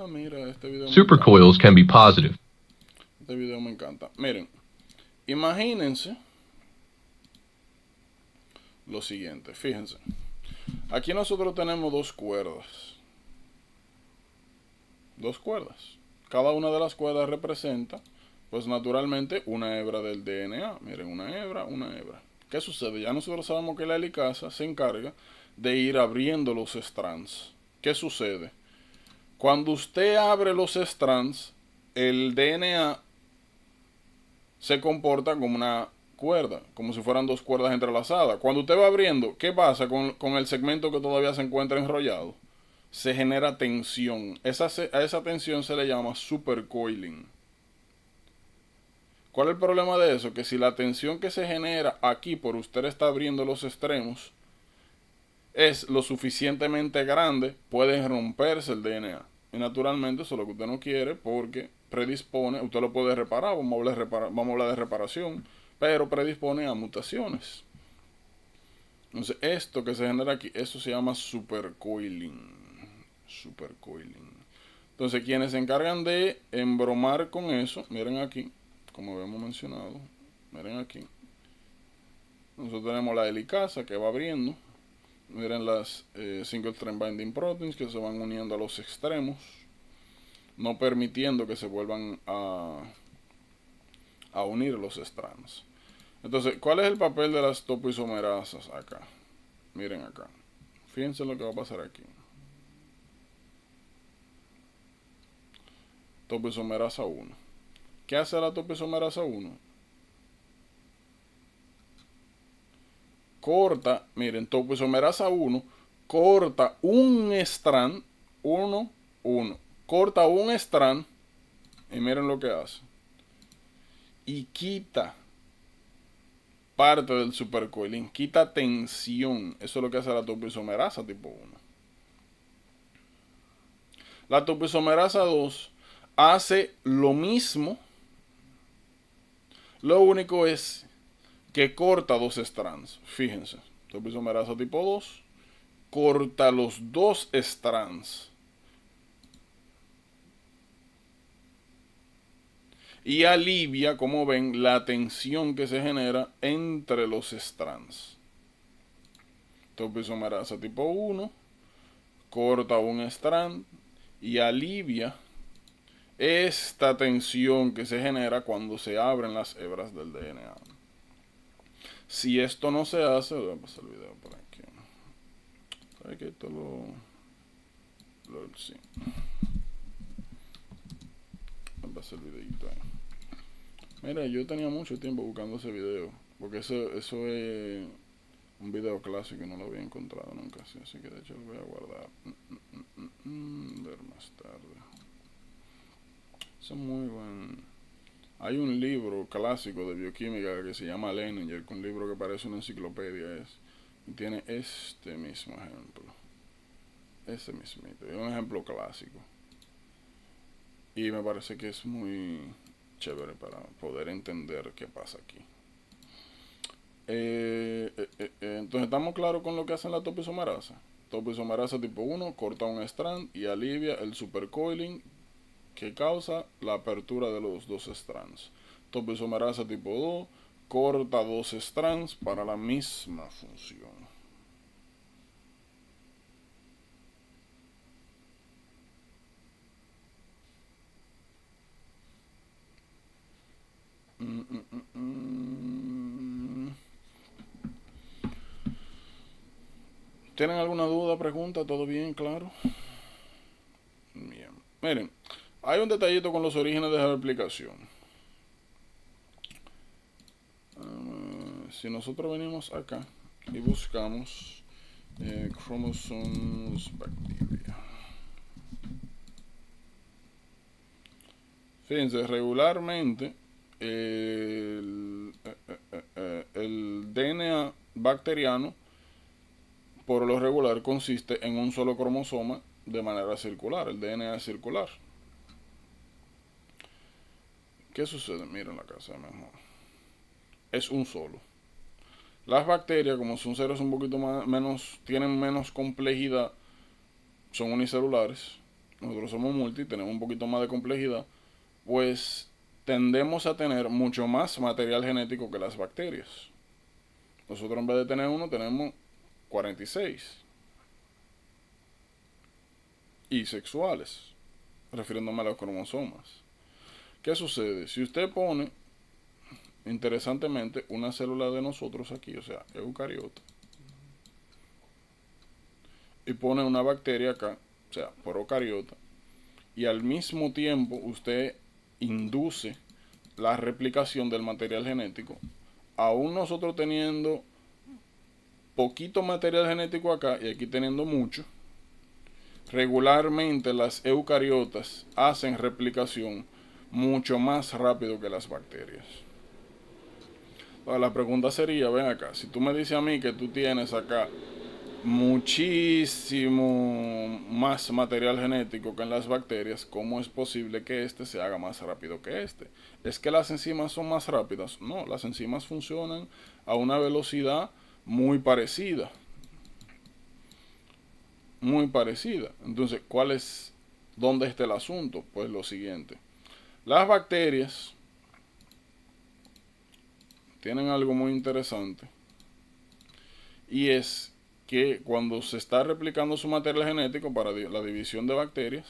S1: Mira, este video
S3: Supercoils can be positive.
S1: Este video me encanta. Miren, imagínense lo siguiente, fíjense. Aquí nosotros tenemos dos cuerdas. Dos cuerdas. Cada una de las cuerdas representa, pues naturalmente, una hebra del DNA. Miren, una hebra, una hebra. ¿Qué sucede? Ya nosotros sabemos que la helicasa se encarga de ir abriendo los strands. ¿Qué sucede? Cuando usted abre los strands, el DNA se comporta como una cuerda, como si fueran dos cuerdas entrelazadas. Cuando usted va abriendo, ¿qué pasa con el segmento que todavía se encuentra enrollado? Se genera tensión. A esa tensión se le llama supercoiling. ¿Cuál es el problema de eso? Que si la tensión que se genera aquí por usted está abriendo los extremos es lo suficientemente grande, puede romperse el DNA. Y naturalmente eso es lo que usted no quiere porque predispone, usted lo puede reparar, vamos a hablar de reparación, pero predispone a mutaciones. Entonces esto que se genera aquí, eso se llama supercoiling. Supercoiling. Entonces quienes se encargan de embromar con eso, miren aquí, como habíamos mencionado, miren aquí. Nosotros tenemos la helicasa que va abriendo. Miren las single strand binding proteins que se van uniendo a los extremos, no permitiendo que se vuelvan a unir los strands. Entonces, ¿cuál es el papel de las topoisomerasas acá? Miren acá. Fíjense lo que va a pasar aquí. Topoisomerasa 1. ¿Qué hace la topoisomerasa 1? Corta, miren, topoisomerasa 1 corta un strand, 1, corta un strand y miren lo que hace. Y quita parte del supercoiling, quita tensión. Eso es lo que hace la topoisomerasa tipo 1. La topoisomerasa 2 hace lo mismo. Lo único es que corta dos strands. Fíjense, topoisomerasa tipo 2 corta los dos strands. Y alivia, como ven, la tensión que se genera entre los strands. Topoisomerasa tipo 1 corta un strand y alivia esta tensión que se genera cuando se abren las hebras del DNA. Si esto no se hace, voy a pasar el video por aquí. ¿Sabes que esto sí. Voy a pasar el videito ahí. Mira, yo tenía mucho tiempo buscando ese video, porque eso es un video clásico y no lo había encontrado nunca, así que de hecho lo voy a guardar. Ver más tarde. Eso es muy buen. Hay un libro clásico de bioquímica que se llama Leninger, un libro que parece una enciclopedia y tiene este mismo ejemplo. Ese mismito, es un ejemplo clásico. Y me parece que es muy chévere para poder entender qué pasa aquí. Entonces estamos claros con lo que hacen la topoisomerasa. Topoisomerasa tipo 1 corta un strand y alivia el supercoiling que causa la apertura de los dos strands. Topoisomerasa tipo 2 corta dos strands para la misma función. ¿Tienen alguna duda, pregunta? ¿Todo bien, claro? Bien. Miren, hay un detallito con los orígenes de la replicación. Si nosotros venimos acá y buscamos chromosomes bacteria. Fíjense, regularmente el DNA bacteriano por lo regular consiste en un solo cromosoma de manera circular, el DNA es circular. ¿Qué sucede? Miren la casa mejor. Es un solo. Las bacterias, como son seres un poquito menos, tienen menos complejidad, son unicelulares. Nosotros somos multi, tenemos un poquito más de complejidad, pues tendemos a tener mucho más material genético que las bacterias. Nosotros en vez de tener uno, tenemos 46. Y sexuales, refiriéndome a los cromosomas. ¿Qué sucede? Si usted pone, interesantemente, una célula de nosotros aquí, o sea, eucariota, y pone una bacteria acá, o sea, procariota, y al mismo tiempo usted induce la replicación del material genético, aún nosotros teniendo poquito material genético acá y aquí teniendo mucho, regularmente las eucariotas hacen replicación mucho más rápido que las bacterias. Ahora, la pregunta sería, ven acá, si tú me dices a mí que tú tienes acá muchísimo más material genético que en las bacterias, ¿cómo es posible que este se haga más rápido que este? ¿Es que las enzimas son más rápidas? No, las enzimas funcionan a una velocidad muy parecida. Muy parecida. Entonces, ¿dónde está el asunto? Pues lo siguiente. Las bacterias tienen algo muy interesante, y es que cuando se está replicando su material genético para la división de bacterias,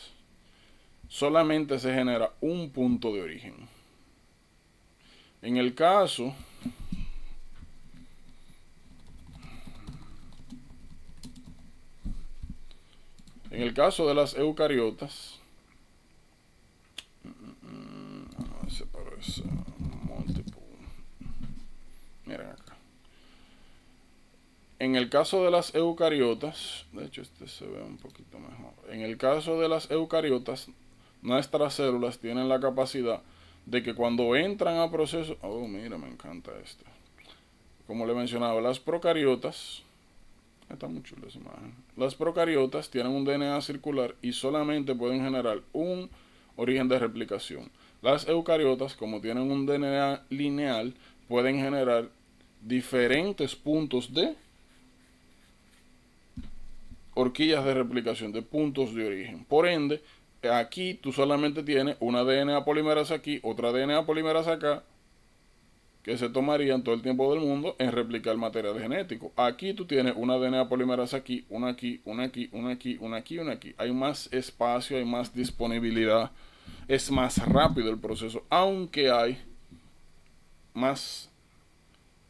S1: solamente se genera un punto de origen. En el caso de las eucariotas, miren acá. En el caso de las eucariotas, de hecho este se ve un poquito mejor. En el caso de las eucariotas, nuestras células tienen la capacidad de que cuando entran a proceso, oh mira, me encanta este. Como le mencionaba, las procariotas, está muy chula esa imagen. Las procariotas tienen un DNA circular y solamente pueden generar un origen de replicación. Las eucariotas, como tienen un DNA lineal, pueden generar diferentes puntos de horquillas de replicación, de puntos de origen. Por ende, aquí tú solamente tienes una DNA polimerasa aquí, otra DNA polimerasa acá, que se tomarían todo el tiempo del mundo en replicar material genético. Aquí tú tienes una DNA polimerasa aquí, una aquí, una aquí, una aquí, una aquí, una aquí. Hay más espacio, hay más disponibilidad, es más rápido el proceso, aunque hay más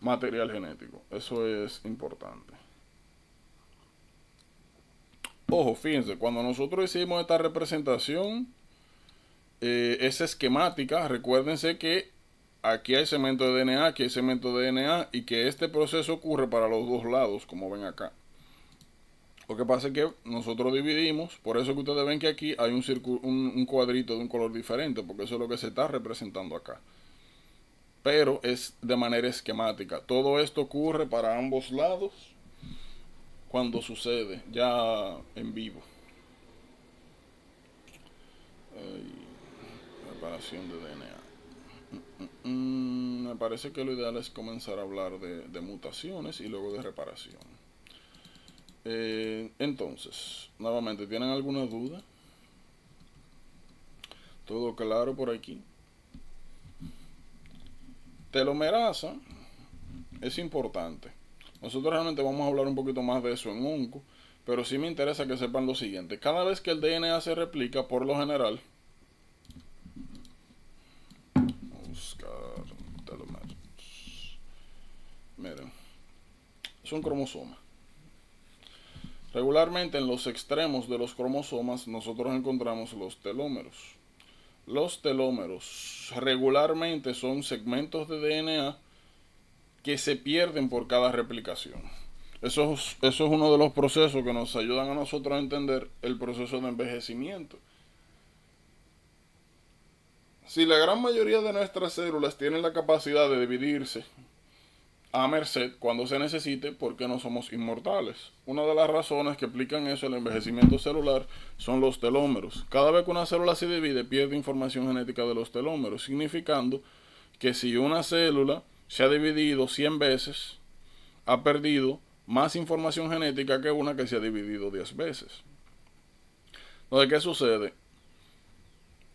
S1: material genético. Eso es importante. Ojo, fíjense, cuando nosotros hicimos esta representación, es esquemática. Recuérdense que aquí hay segmento de DNA, aquí hay segmento de DNA, y que este proceso ocurre para los dos lados, como ven acá. Lo que pasa es que nosotros dividimos, por eso que ustedes ven que aquí hay un cuadrito de un color diferente, porque eso es lo que se está representando acá. Pero es de manera esquemática. Todo esto ocurre para ambos lados cuando sucede ya en vivo. Reparación de DNA. Me parece que lo ideal es comenzar a hablar de mutaciones y luego de reparación. Entonces, nuevamente, ¿tienen alguna duda? Todo claro por aquí. Telomerasa es importante. Nosotros realmente vamos a hablar un poquito más de eso en onco, pero sí me interesa que sepan lo siguiente. Cada vez que el DNA se replica, por lo general, buscar telómeros. Miren, es un cromosoma. Regularmente en los extremos de los cromosomas nosotros encontramos los telómeros. Los telómeros regularmente son segmentos de DNA que se pierden por cada replicación. Eso es uno de los procesos que nos ayudan a nosotros a entender el proceso de envejecimiento. Si la gran mayoría de nuestras células tienen la capacidad de dividirse a merced cuando se necesite, ¿por qué no somos inmortales? Una de las razones que explican eso, el envejecimiento celular, son los telómeros. Cada vez que una célula se divide, pierde información genética de los telómeros, significando que si una célula se ha dividido 100 veces, ha perdido más información genética que una que se ha dividido 10 veces. Entonces, ¿qué sucede?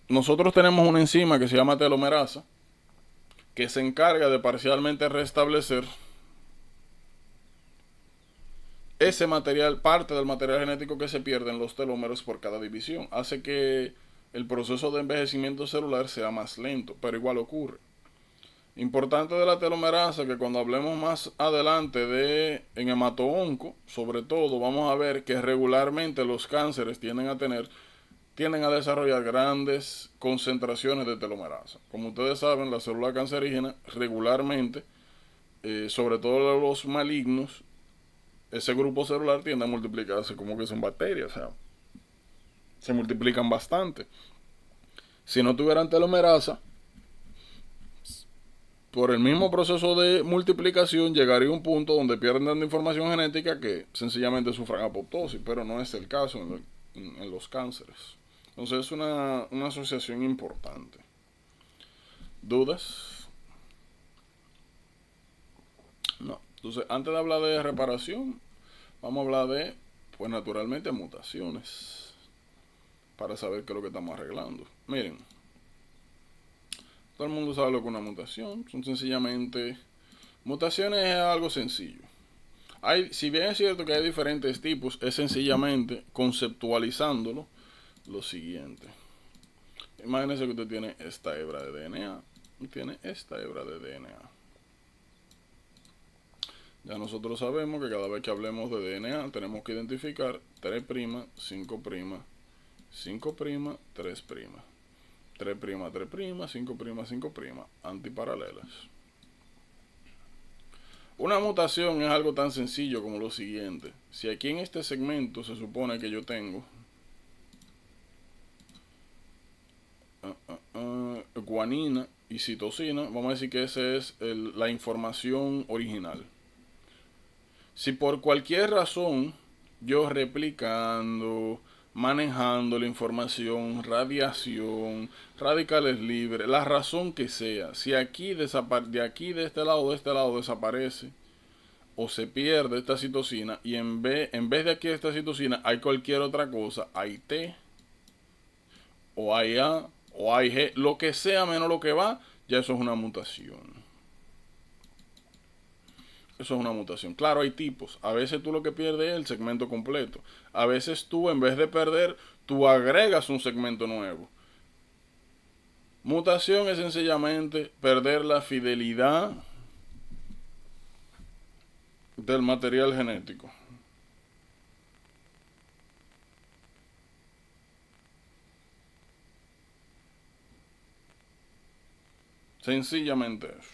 S1: Nosotros tenemos una enzima que se llama telomerasa, que se encarga de parcialmente restablecer ese material, parte del material genético que se pierde en los telómeros por cada división. Hace que el proceso de envejecimiento celular sea más lento, pero igual ocurre. Importante de la telomerasa que cuando hablemos más adelante en hemato-onco, sobre todo, vamos a ver que regularmente los cánceres tienden a desarrollar grandes concentraciones de telomerasa. Como ustedes saben, la célula cancerígena regularmente, sobre todo los malignos, ese grupo celular tiende a multiplicarse como que son bacterias, o sea, se multiplican bastante. Si no tuvieran telomerasa, por el mismo proceso de multiplicación llegaría a un punto donde pierden tanta información genética que sencillamente sufran apoptosis, pero no es el caso en los cánceres. Entonces es una asociación importante. ¿Dudas? No. Entonces, antes de hablar de reparación, vamos a hablar de, pues naturalmente, mutaciones, para saber qué es lo que estamos arreglando. Miren, todo el mundo sabe lo que es una mutación. Son sencillamente, mutaciones es algo sencillo. Si bien es cierto que hay diferentes tipos, es sencillamente conceptualizándolo lo siguiente. Imagínense que usted tiene esta hebra de DNA y tiene esta hebra de DNA. Ya nosotros sabemos que cada vez que hablemos de DNA tenemos que identificar 3', 5', 5', 3'. 3', 3', 5', 5', antiparalelas. Una mutación es algo tan sencillo como lo siguiente. Si aquí en este segmento se supone que yo tengo guanina y citosina, vamos a decir que esa es la información original. Si por cualquier razón yo replicando, manejando la información, radiación, radicales libres, la razón que sea, si aquí de este lado desaparece o se pierde esta citosina y en vez de aquí esta citosina hay cualquier otra cosa, hay T o hay A o hay G, lo que sea menos lo que va, ya eso es una mutación. Eso es una mutación. Claro, hay tipos. A veces tú lo que pierdes es el segmento completo. A veces tú, en vez de perder, tú agregas un segmento nuevo. Mutación es sencillamente perder la fidelidad del material genético. Sencillamente eso.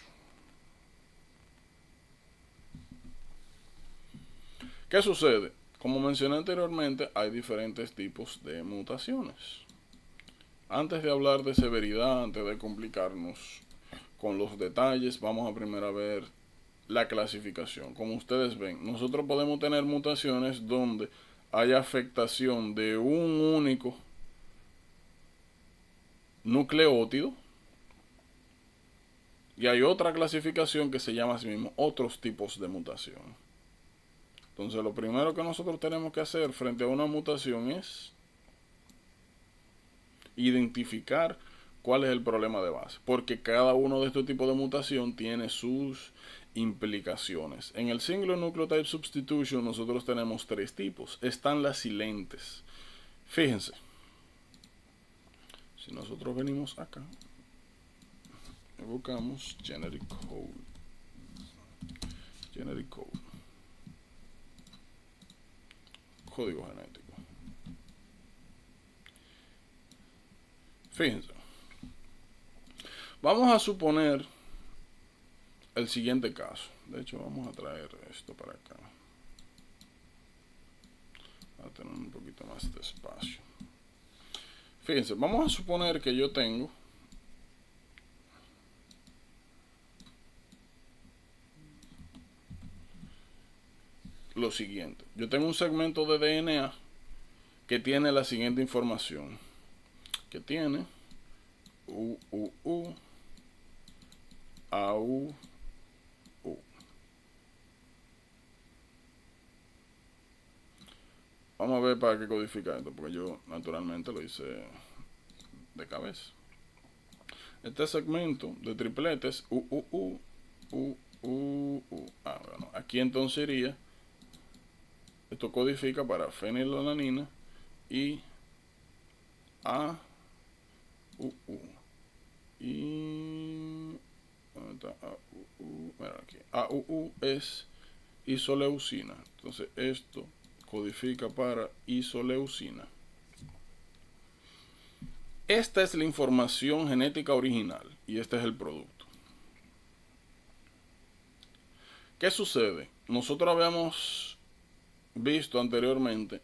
S1: ¿Qué sucede? Como mencioné anteriormente, hay diferentes tipos de mutaciones. Antes de hablar de severidad, antes de complicarnos con los detalles, vamos a primero ver la clasificación. Como ustedes ven, nosotros podemos tener mutaciones donde hay afectación de un único nucleótido. Y hay otra clasificación que se llama así mismo otros tipos de mutación. Entonces lo primero que nosotros tenemos que hacer frente a una mutación es identificar ¿Cuál es el problema de base? Porque cada uno de estos tipos de mutación tiene sus implicaciones. En el single nucleotide substitution nosotros tenemos 3 tipos. Están las silentes. Fíjense. Si nosotros venimos acá y buscamos generic code. Generic code. Código genético. Fíjense. Vamos a suponer el siguiente caso. De hecho, vamos a traer esto para acá. A tener un poquito más de espacio. Fíjense, vamos a suponer que yo tengo lo siguiente. Yo tengo un segmento de DNA que tiene la siguiente información. Que tiene UUU, AUU. Vamos a ver para qué codifica esto, porque yo naturalmente lo hice de cabeza. Este segmento de tripletes UUU, bueno, aquí entonces iría, esto codifica para fenilalanina y AUU. Y ¿dónde está AUU? Mira aquí. AUU es isoleucina. Entonces esto codifica para isoleucina. Esta es la información genética original y este es el producto. ¿Qué sucede? Nosotros habíamos visto anteriormente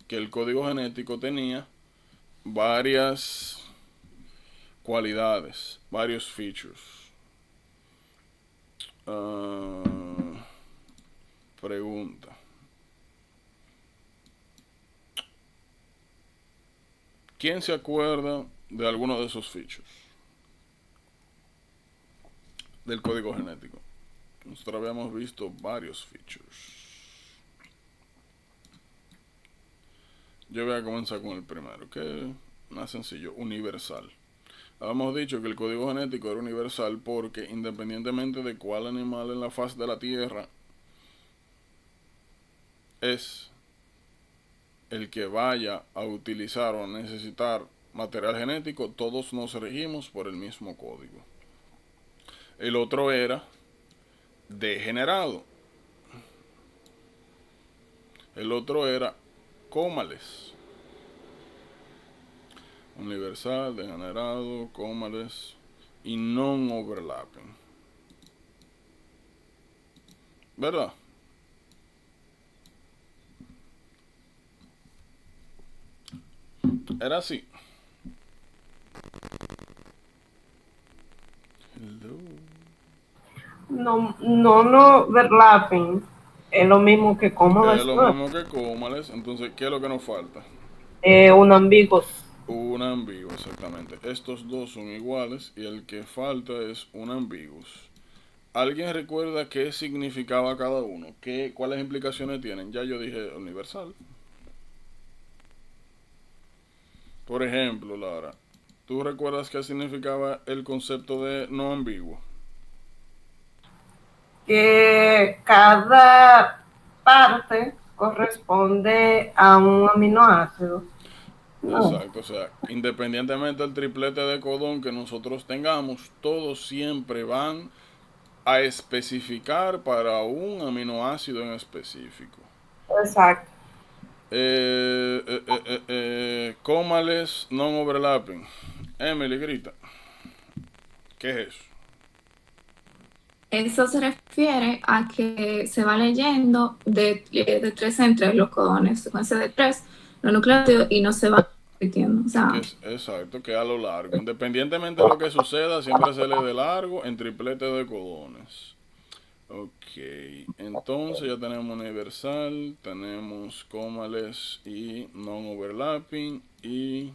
S1: que el código genético tenía varias cualidades, varios features. Pregunta. ¿Quién se acuerda de alguno de esos features del código genético? Nosotros habíamos visto varios features. Yo voy a comenzar con el primero, que es más sencillo, universal. Habíamos dicho que el código genético era universal porque independientemente de cuál animal en la faz de la Tierra es el que vaya a utilizar o a necesitar material genético, todos nos regimos por el mismo código. El otro era degenerado. El otro era cómales. Universal, degenerado, cómales y non-overlapping. ¿Verdad? Era así. Hello.
S2: No overlapping. Es lo mismo que cómoles.
S1: Es lo mismo que cómales. Entonces, ¿qué es lo que nos falta?
S2: Un ambiguos.
S1: Un ambiguo, exactamente. Estos dos son iguales y el que falta es un ambiguos. ¿Alguien recuerda qué significaba cada uno? ¿Cuáles implicaciones tienen? Ya yo dije universal. Por ejemplo, Lara, ¿tú recuerdas qué significaba el concepto de no ambiguo?
S2: Que cada parte corresponde a un aminoácido. No.
S1: Exacto, o sea, independientemente del triplete de codón que nosotros tengamos, todos siempre van a especificar para un aminoácido en específico.
S2: Exacto.
S1: Cómales non-overlapping. Emily, grita. ¿Qué es eso?
S4: Eso se refiere a que se va leyendo de 3 en 3 los codones, secuencia de 3, los nucleótidos, y no se va repitiendo. O sea,
S1: Exacto, que a lo largo. Independientemente de lo que suceda, siempre se lee de largo en triplete de codones. Ok, entonces ya tenemos universal, tenemos cómales y non-overlapping y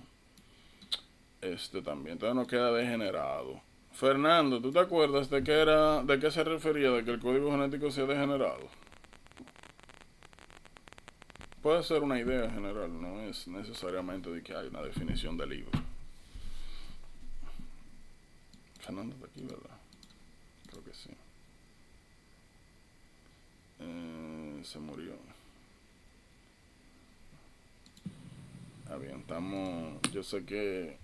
S1: este también. Entonces nos queda degenerado. Fernando, ¿tú te acuerdas de qué se refería de que el código genético sea degenerado? Puede ser una idea general, no es necesariamente de que hay una definición de libro. Fernando está aquí, ¿verdad? Creo que sí. Se murió. Bien, estamos. Yo sé que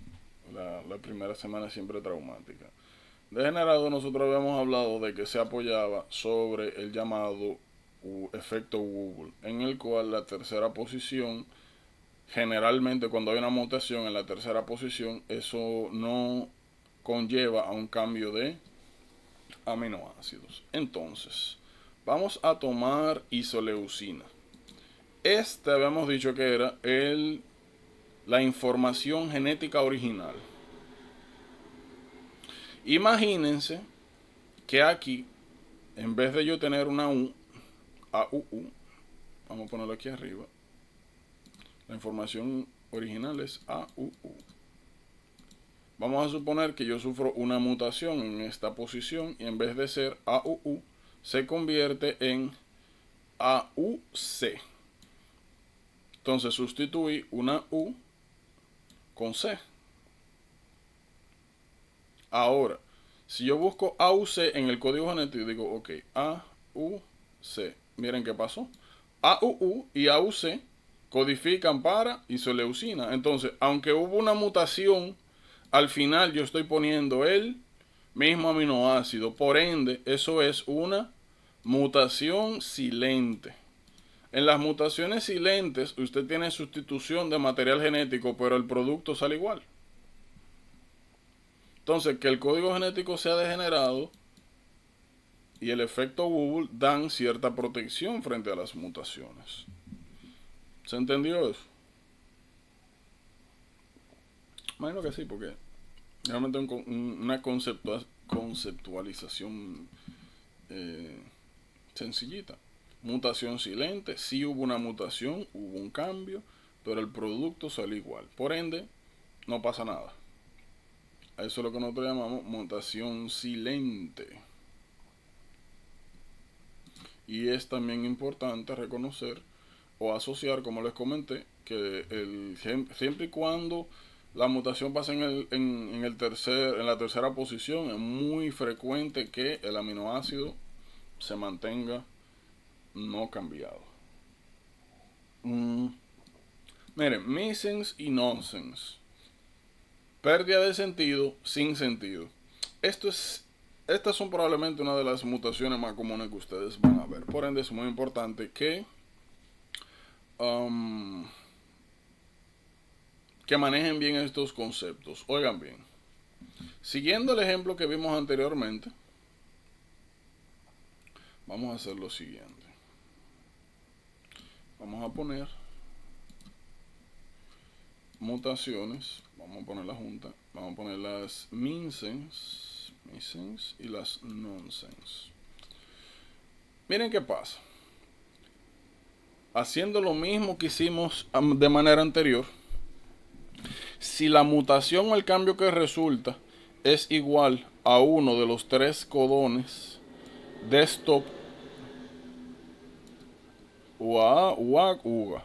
S1: la primera semana es siempre traumática. De generado, nosotros habíamos hablado de que se apoyaba sobre el llamado efecto Google, en el cual la tercera posición, generalmente cuando hay una mutación en la tercera posición, eso no conlleva a un cambio de aminoácidos. Entonces, vamos a tomar isoleucina. Este habíamos dicho que era la información genética original. Imagínense que aquí, en vez de yo tener una U, AUU, vamos a ponerlo aquí arriba, la información original es AUU. Vamos a suponer que yo sufro una mutación en esta posición y en vez de ser AUU, se convierte en AUC. Entonces sustituí una U con C. Ahora, si yo busco AUC en el código genético, digo, ok, AUC. Miren qué pasó. AUU y AUC codifican para isoleucina. Entonces, aunque hubo una mutación, al final yo estoy poniendo el mismo aminoácido. Por ende, eso es una mutación silente. En las mutaciones silentes, usted tiene sustitución de material genético, pero el producto sale igual. Entonces, que el código genético sea degenerado y el efecto Google dan cierta protección frente a las mutaciones. ¿Se entendió eso? Imagino que sí, porque realmente una conceptualización sencillita. Mutación silente, sí hubo una mutación, hubo un cambio, pero el producto sale igual. Por ende, no pasa nada. Eso es lo que nosotros llamamos mutación silente. Y es también importante reconocer o asociar, como les comenté, que siempre y cuando la mutación pasa en la tercera posición, es muy frecuente que el aminoácido se mantenga no cambiado. Miren, missense y nonsense. Pérdida de sentido sin sentido. Estas son probablemente una de las mutaciones más comunes que ustedes van a ver. Por ende es muy importante que manejen bien estos conceptos. Oigan bien. Siguiendo el ejemplo que vimos anteriormente, vamos a hacer lo siguiente. Vamos a poner mutaciones. Vamos a poner la junta. Vamos a poner las missense y las nonsense. Miren qué pasa. Haciendo lo mismo que hicimos de manera anterior, si la mutación o el cambio que resulta es igual a uno de los tres codones de stop, UAA, UAC, UGA.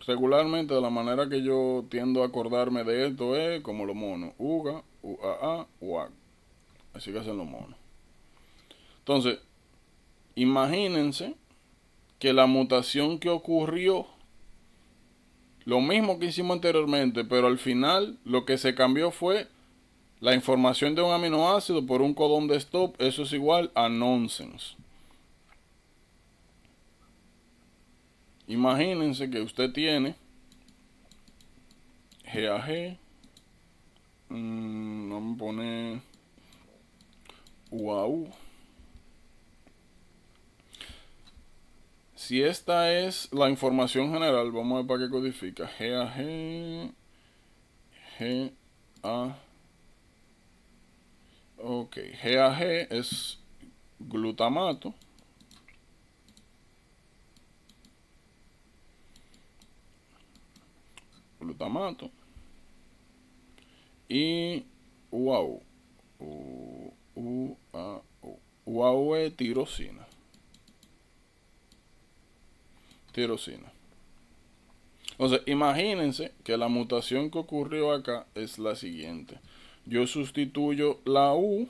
S1: Regularmente, de la manera que yo tiendo a acordarme de esto es como los monos: UGA, UAA, UAC. Así que hacen los monos. Entonces, imagínense que la mutación que ocurrió, lo mismo que hicimos anteriormente, pero al final lo que se cambió fue la información de un aminoácido por un codón de stop. Eso es igual a nonsense. Imagínense que usted tiene GAG, vamos a poner UAU. Si esta es la información general, vamos a ver para qué codifica. GAG, GA. Ok, GAG es glutamato. Y UAU. UAU es tirosina. Entonces, imagínense que la mutación que ocurrió acá es la siguiente. Yo sustituyo la U,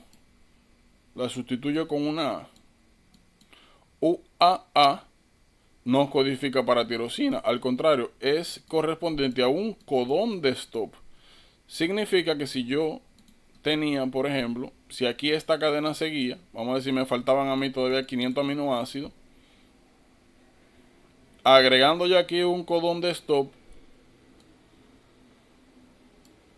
S1: la sustituyo con una A. UAA no codifica para tirosina, al contrario, es correspondiente a un codón de stop. Significa que si yo tenía, por ejemplo, si aquí esta cadena seguía, vamos a decir, me faltaban a mí todavía 500 aminoácidos, agregando ya aquí un codón de stop,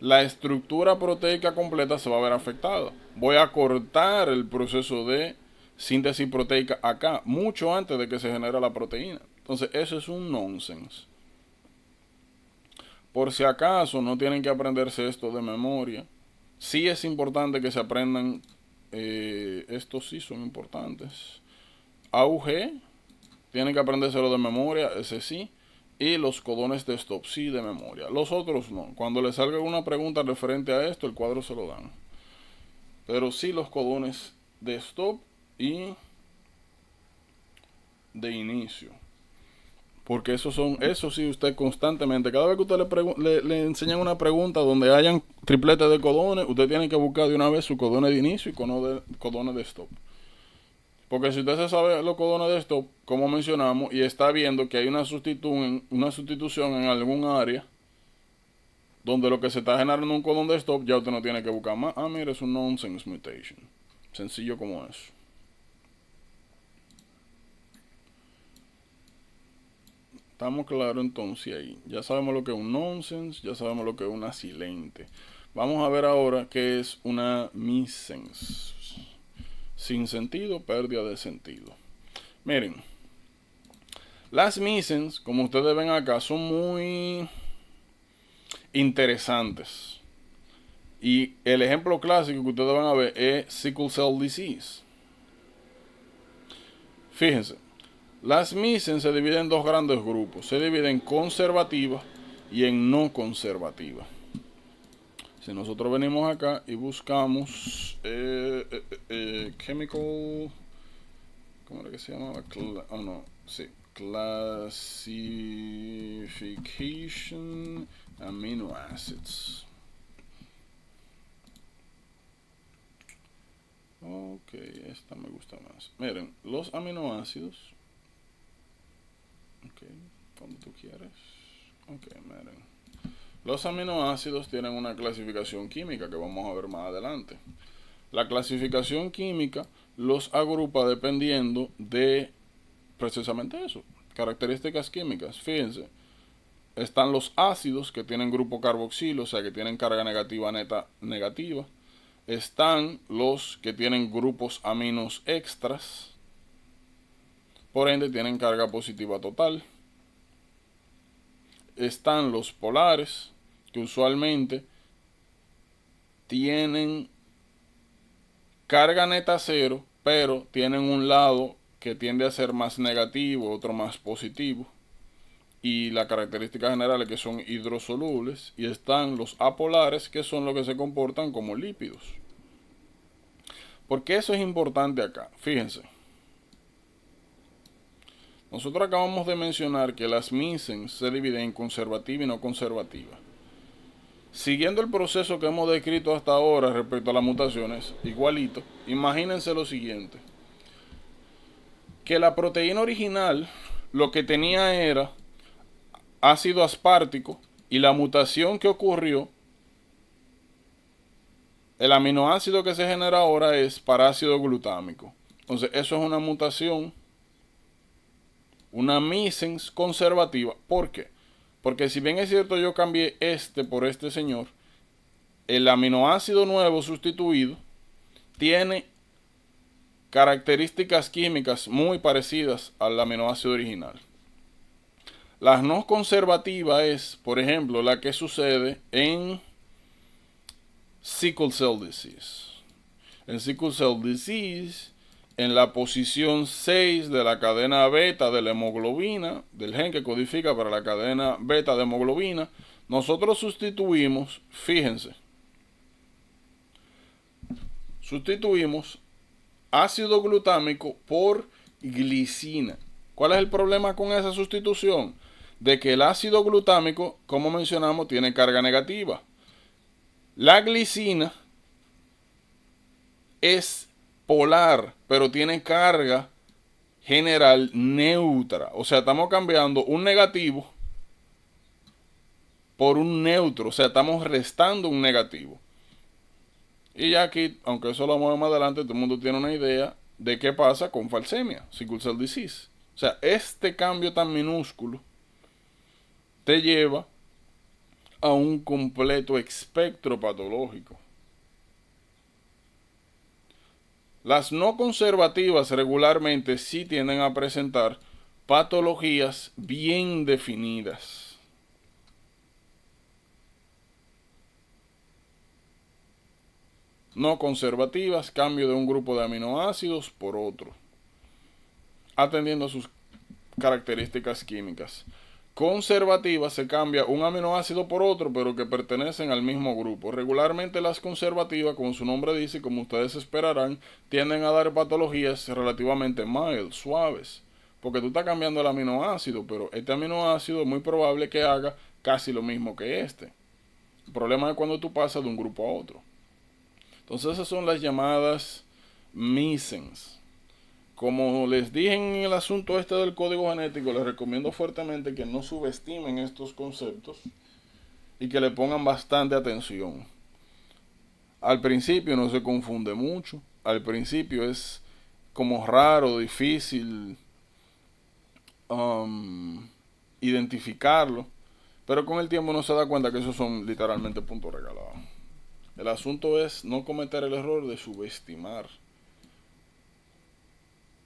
S1: la estructura proteica completa se va a ver afectada. Voy a cortar el proceso de síntesis proteica acá, mucho antes de que se genere la proteína. Entonces, eso es un nonsense. Por si acaso no tienen que aprenderse esto de memoria, sí es importante que se aprendan, estos sí son importantes. AUG, tienen que aprendérselo de memoria, ese sí. Y los codones de stop, sí, de memoria. Los otros no. Cuando les salga una pregunta referente a esto, el cuadro se lo dan. Pero sí los codones de stop y de inicio. Porque eso sí usted constantemente, cada vez que usted le enseñan una pregunta donde hayan tripletes de codones, usted tiene que buscar de una vez su codones de inicio y codones de stop. Porque si usted se sabe los codones de stop, como mencionamos, y está viendo que hay una sustitución en algún área, donde lo que se está generando un codón de stop, ya usted no tiene que buscar más. Ah, mira, es un nonsense mutation. Sencillo como eso. Estamos claros entonces ahí. Ya sabemos lo que es un nonsense, ya sabemos lo que es una silente. Vamos a ver ahora qué es una missense. Sin sentido, pérdida de sentido. Miren, las missense, como ustedes ven acá, son muy interesantes. Y el ejemplo clásico que ustedes van a ver es sickle cell disease. Fíjense, las missense se dividen en dos grandes grupos. Se dividen en conservativas y en no conservativas. Si nosotros venimos acá y buscamos chemical, ¿cómo era que se llamaba? Classification amino acids. Ok, esta me gusta más. Miren, los aminoácidos. Ok, cuando tú quieres. Ok, miren. Los aminoácidos tienen una clasificación química que vamos a ver más adelante. La clasificación química los agrupa dependiendo de precisamente eso, características químicas. Fíjense, están los ácidos que tienen grupo carboxilo, o sea que tienen carga negativa neta negativa. Están los que tienen grupos aminos extras, por ende tienen carga positiva total. Están los polares, que usualmente tienen carga neta cero, pero tienen un lado que tiende a ser más negativo, otro más positivo. Y la característica general es que son hidrosolubles. Y están los apolares, que son los que se comportan como lípidos. ¿Por qué eso es importante acá? Fíjense. Nosotros acabamos de mencionar que las missense se dividen en conservativa y no conservativa. Siguiendo el proceso que hemos descrito hasta ahora respecto a las mutaciones, igualito, imagínense lo siguiente. Que la proteína original lo que tenía era ácido aspartico y la mutación que ocurrió, el aminoácido que se genera ahora es para ácido glutámico. Entonces eso es una mutación, una missense conservativa. ¿Por qué? Porque si bien es cierto yo cambié este por este señor, el aminoácido nuevo sustituido tiene características químicas muy parecidas al aminoácido original. La no conservativa es, por ejemplo, la que sucede en sickle cell disease. En sickle cell disease, en la posición 6 de la cadena beta de la hemoglobina, del gen que codifica para la cadena beta de hemoglobina, nosotros sustituimos, fíjense, sustituimos ácido glutámico por glicina. ¿Cuál es el problema con esa sustitución? de que el ácido glutámico, como mencionamos, tiene carga negativa. La glicina es polar, pero tiene carga general neutra. O sea, estamos cambiando un negativo por un neutro. O sea, estamos restando un negativo. Y ya aquí, aunque eso lo vamos a ver más adelante, todo el mundo tiene una idea de qué pasa con falsemia, sickle cell disease. O sea, este cambio tan minúsculo te lleva a un completo espectro patológico. Las no conservativas regularmente sí tienden a presentar patologías bien definidas. No conservativas, cambio de un grupo de aminoácidos por otro, atendiendo a sus características químicas. Conservativas, se cambia un aminoácido por otro, pero que pertenecen al mismo grupo. Regularmente las conservativas, como su nombre dice, como ustedes esperarán, tienden a dar patologías relativamente mild, suaves, porque tú estás cambiando el aminoácido, pero este aminoácido es muy probable que haga casi lo mismo que este. El problema es cuando tú pasas de un grupo a otro. Entonces esas son las llamadas missengs. Como les dije en el asunto este del código genético, les recomiendo fuertemente que no subestimen estos conceptos y que le pongan bastante atención. Al principio no se confunde mucho, al principio es como raro, difícil identificarlo, pero con el tiempo uno se da cuenta que esos son literalmente puntos regalados. El asunto es no cometer el error de subestimar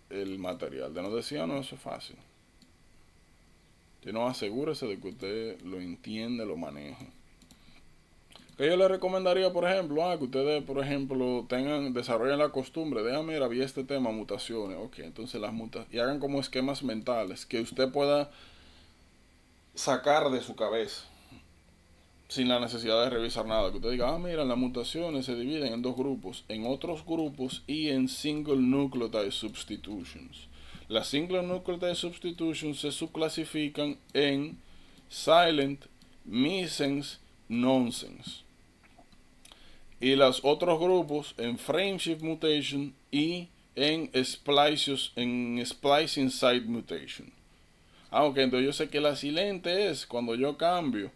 S1: el material. De no decir, no, eso es fácil. Sino asegúrese de que usted lo entiende, lo maneje. Que yo le recomendaría, por ejemplo, que ustedes, por ejemplo, desarrollen la costumbre de, mira, vi este tema, mutaciones. Ok, entonces las mutaciones. Y hagan como esquemas mentales que usted pueda sacar de su cabeza. Sin la necesidad de revisar nada. Que usted diga, mira, las mutaciones se dividen en dos grupos, en otros grupos y en single nucleotide substitutions. Las single nucleotide substitutions se subclasifican en silent, missense, nonsense. Y los otros grupos en frameshift mutation y en splicing site mutation. Aunque entonces yo sé que la silente es cuando yo cambio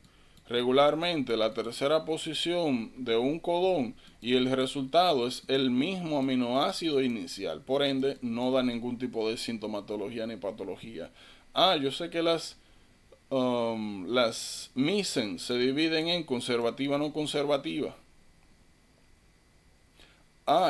S1: regularmente la tercera posición de un codón y el resultado es el mismo aminoácido inicial, por ende no da ningún tipo de sintomatología ni patología. Yo sé que las missense se dividen en conservativa no conservativa.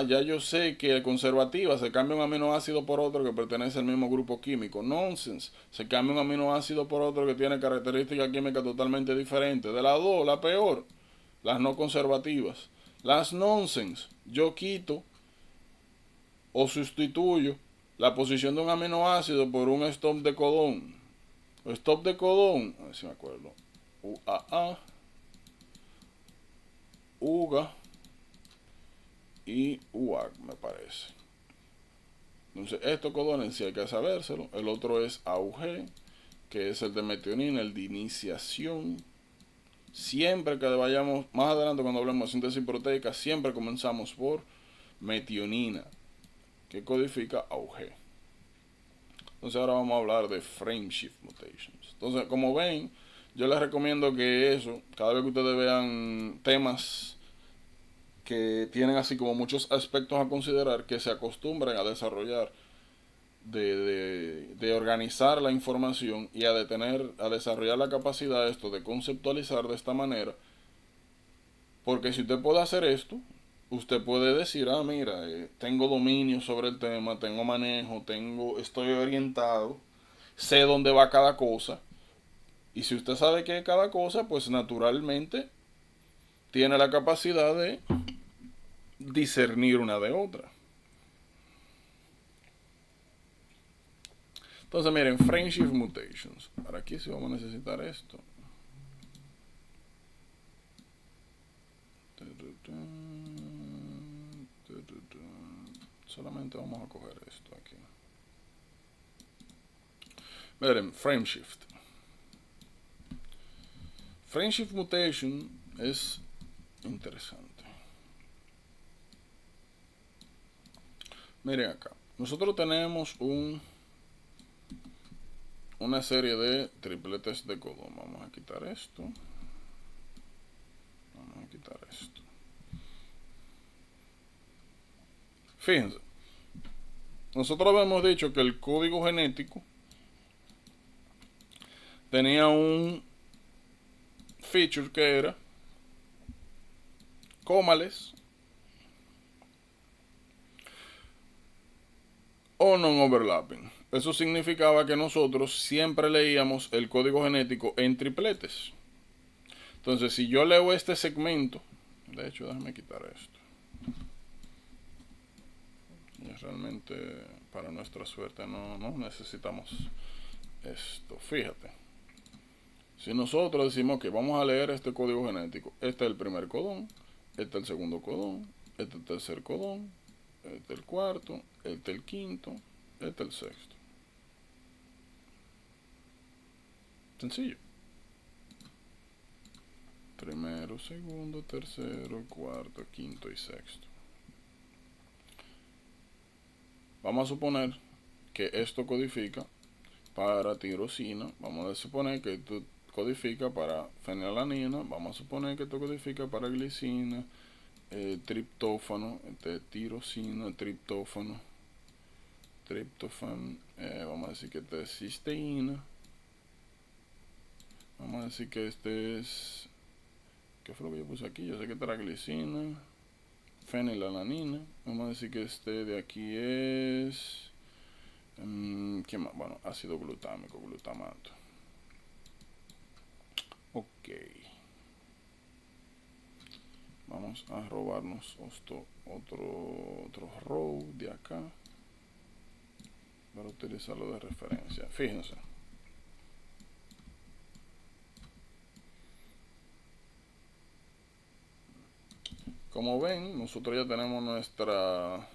S1: Ya yo sé que conservativa se cambia un aminoácido por otro que pertenece al mismo grupo químico. Nonsense, se cambia un aminoácido por otro que tiene características químicas totalmente diferentes. De las dos, la peor, las no conservativas. Las nonsense, yo quito o sustituyo la posición de un aminoácido por un stop de codón. Stop de codón, a ver si me acuerdo. UAA, UGA y UAC, me parece. Entonces, estos codones sí hay que sabérselo. El otro es AUG, que es el de metionina, el de iniciación. Siempre que vayamos, más adelante cuando hablemos de síntesis proteica, siempre comenzamos por metionina, que codifica AUG. Entonces ahora vamos a hablar de frameshift mutations. Entonces, como ven, yo les recomiendo que eso, cada vez que ustedes vean temas que tienen así como muchos aspectos a considerar, que se acostumbren a desarrollar, de organizar la información y a desarrollar la capacidad esto de conceptualizar de esta manera, porque si usted puede hacer esto, usted puede decir, mira, tengo dominio sobre el tema, tengo manejo, estoy orientado, sé dónde va cada cosa, y si usted sabe qué es cada cosa, pues naturalmente tiene la capacidad de discernir una de otra. Entonces miren, frameshift mutations. Para aquí sí vamos a necesitar esto. Solamente vamos a coger esto aquí. Miren, frameshift. Frameshift mutation es interesante. Miren acá. Nosotros tenemos una serie de tripletes de codón. Vamos a quitar esto. Vamos a quitar esto. Fíjense. Nosotros habíamos dicho que el código genético tenía un feature que era cómales o non-overlapping. Eso significaba que nosotros siempre leíamos el código genético en tripletes. Entonces, si yo leo este segmento, de hecho, déjame quitar esto. Y realmente, para nuestra suerte, no necesitamos esto. Fíjate. Si nosotros decimos que vamos a leer este código genético, este es el primer codón, este es el segundo codón, este es el tercer codón, este es el cuarto, este es el quinto, este es el sexto. Sencillo. Primero, segundo, tercero, cuarto, quinto y sexto. Vamos a suponer que esto codifica para tirosina. Vamos a suponer que esto codifica para fenilalanina. Vamos a suponer que esto codifica para glicina, triptófano, tirosina, triptófano, triptofan. Vamos a decir que este es cisteína. Vamos a decir que este es... ¿Qué fue lo que yo puse aquí? Yo sé que esta era glicina, fenilalanina. Vamos a decir que este de aquí es... ¿qué más? Bueno, ácido glutámico, glutamato. Ok. Vamos a robarnos otro row de acá para utilizarlo de referencia. Fíjense. Como ven, nosotros ya tenemos nuestra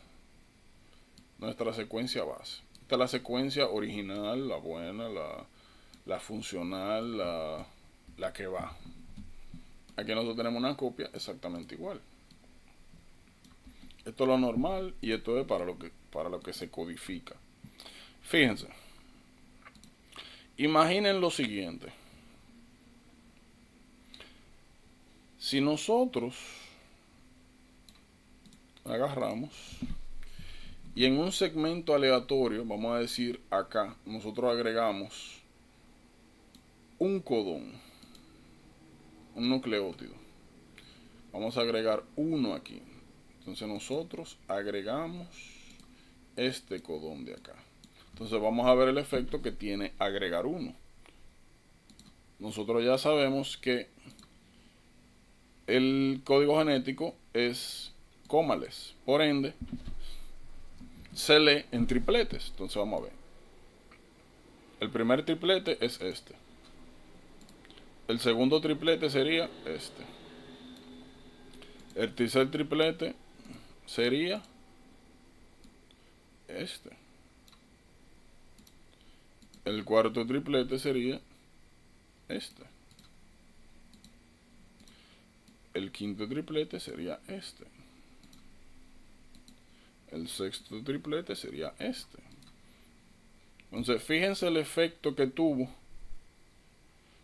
S1: secuencia base. Esta es la secuencia original, la buena, la funcional, la que va. Aquí nosotros tenemos una copia exactamente igual. Esto es lo normal y esto es para lo que se codifica. Fíjense. Imaginen lo siguiente. Si nosotros agarramos y en un segmento aleatorio, vamos a decir acá, nosotros agregamos un codón, un nucleótido. Vamos a agregar uno aquí. Entonces nosotros agregamos este codón de acá. Entonces vamos a ver el efecto que tiene agregar uno. Nosotros ya sabemos que el código genético es cómales. Por ende, se lee en tripletes. Entonces vamos a ver. El primer triplete es este. El segundo triplete sería este. El tercer triplete sería este. El cuarto triplete sería este. El quinto triplete sería este. El sexto triplete sería este. Entonces, fíjense el efecto que tuvo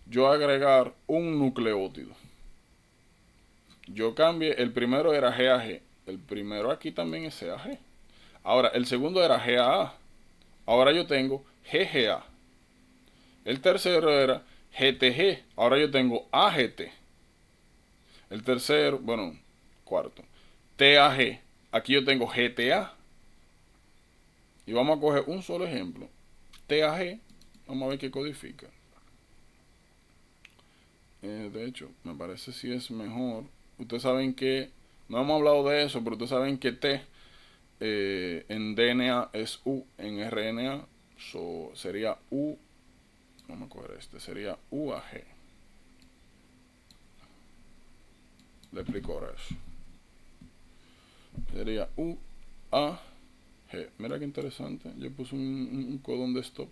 S1: yo agregar un nucleótido. Yo cambié, el primero era GAG. El primero aquí también es CAG. Ahora, el segundo era GAA. Ahora yo tengo GGA. El tercero era GTG. Ahora yo tengo AGT. El tercero, bueno, cuarto, TAG. Aquí yo tengo GTA. Y vamos a coger un solo ejemplo. TAG. Vamos a ver qué codifica. De hecho, me parece si es mejor. Ustedes saben que, no hemos hablado de eso, pero ustedes saben que T en DNA es U, en RNA sería U. Vamos a coger este, sería UAG. Le explico ahora eso. Sería UAG. Mira qué interesante. Yo puse un codón de stop.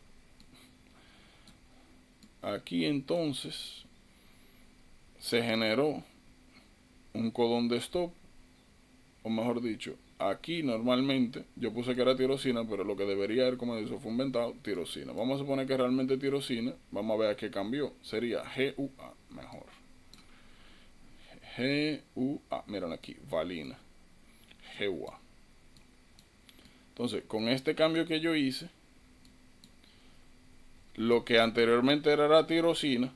S1: Aquí entonces se generó un codón de stop, o mejor dicho, aquí normalmente yo puse que era tirosina, pero lo que debería haber, como eso fue inventado, tirosina. Vamos a suponer que realmente tirosina, vamos a ver a qué cambió. Sería GUA, mejor. GUA, miren aquí, valina. GUA. Entonces, con este cambio que yo hice, lo que anteriormente era la tirosina,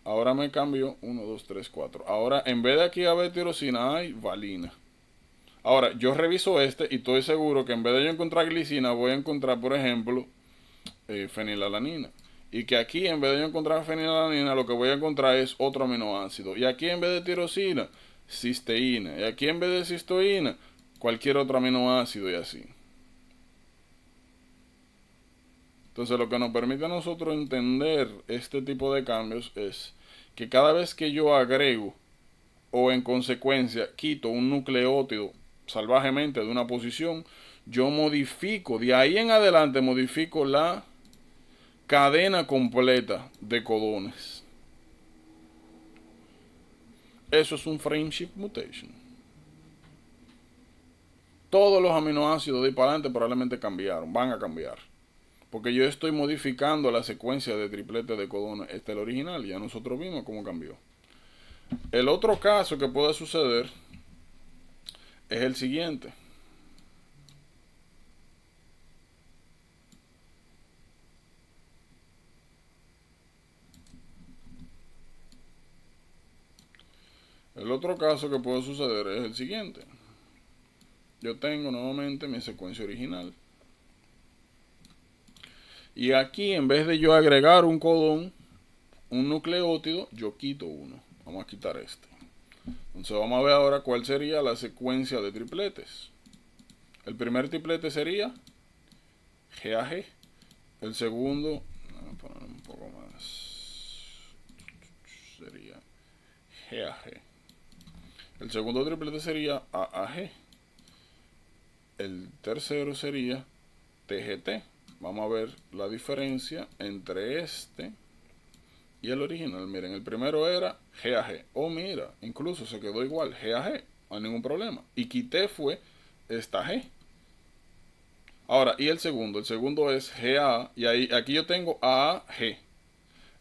S1: ahora me cambió 1, 2, 3, 4. Ahora, en vez de aquí haber tirosina, hay valina. Ahora, yo reviso este y estoy seguro que en vez de yo encontrar glicina, voy a encontrar, por ejemplo, fenilalanina. Y que aquí, en vez de yo encontrar fenilalanina, lo que voy a encontrar es otro aminoácido. Y aquí, en vez de tirosina, cisteína. Y aquí, en vez de cisteína, cualquier otro aminoácido y así. Entonces, lo que nos permite a nosotros entender este tipo de cambios es que cada vez que yo agrego o en consecuencia quito un nucleótido salvajemente de una posición, yo modifico, de ahí en adelante modifico la cadena completa de codones. Eso es un frameshift mutation. Todos los aminoácidos de ahí para adelante probablemente cambiaron, van a cambiar. Porque yo estoy modificando la secuencia de triplete de codones. Este es el original, ya nosotros vimos cómo cambió. El otro caso que puede suceder es el siguiente. El otro caso que puede suceder es el siguiente. Yo tengo nuevamente mi secuencia original. Y aquí, en vez de yo agregar un codón, un nucleótido, yo quito uno. Vamos a quitar este. Entonces vamos a ver ahora cuál sería la secuencia de tripletes. El primer triplete sería GAG. El segundo, vamos a poner un poco más, sería GAG. El segundo triplete sería AAG. El tercero sería TGT. Vamos a ver la diferencia entre este y el original. Miren, el primero era GAG. Oh, mira, incluso se quedó igual, GAG, no hay ningún problema. Y quité fue esta G. Ahora, y el segundo es GA, y aquí yo tengo AAG.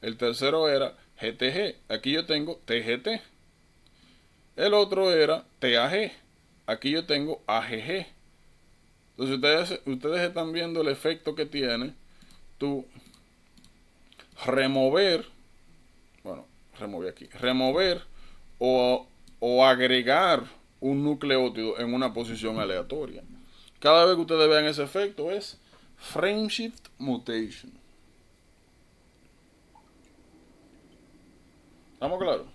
S1: El tercero era GTG, aquí yo tengo TGT. El otro era TAG, aquí yo tengo AGG. Entonces ustedes están viendo el efecto que tiene tú remover o agregar un nucleótido en una posición aleatoria. Cada vez que ustedes vean ese efecto es frameshift mutation. ¿Estamos claros?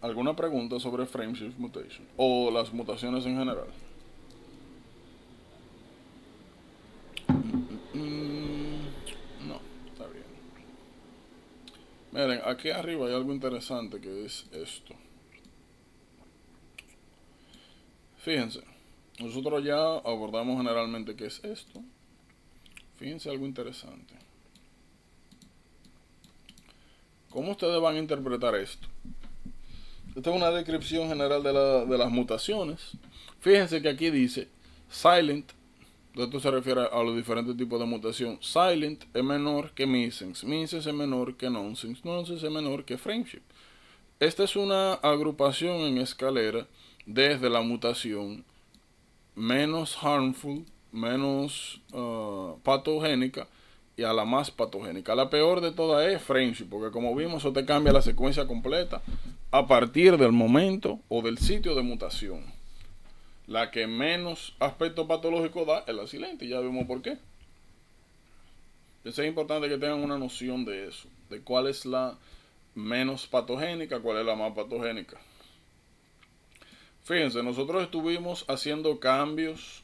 S1: ¿Alguna pregunta sobre frameshift mutation o las mutaciones en general? No, está bien. Miren, aquí arriba hay algo interesante que es esto. Fíjense, nosotros ya abordamos generalmente qué es esto. Fíjense algo interesante. ¿Cómo ustedes van a interpretar esto? Esta es una descripción general de las mutaciones. Fíjense que aquí dice silent. Esto se refiere a los diferentes tipos de mutación. Silent es menor que missense. Missense es menor que nonsense. Nonsense es menor que frameshift. Esta es una agrupación en escalera desde la mutación menos harmful, menos patogénica, y a la más patogénica. La peor de todas es frameshift, porque como vimos, eso te cambia la secuencia completa a partir del momento o del sitio de mutación. La que menos aspecto patológico da es la silente, y ya vimos por qué. Entonces es importante que tengan una noción de eso, de cuál es la menos patogénica, cuál es la más patogénica. Fíjense, nosotros estuvimos haciendo cambios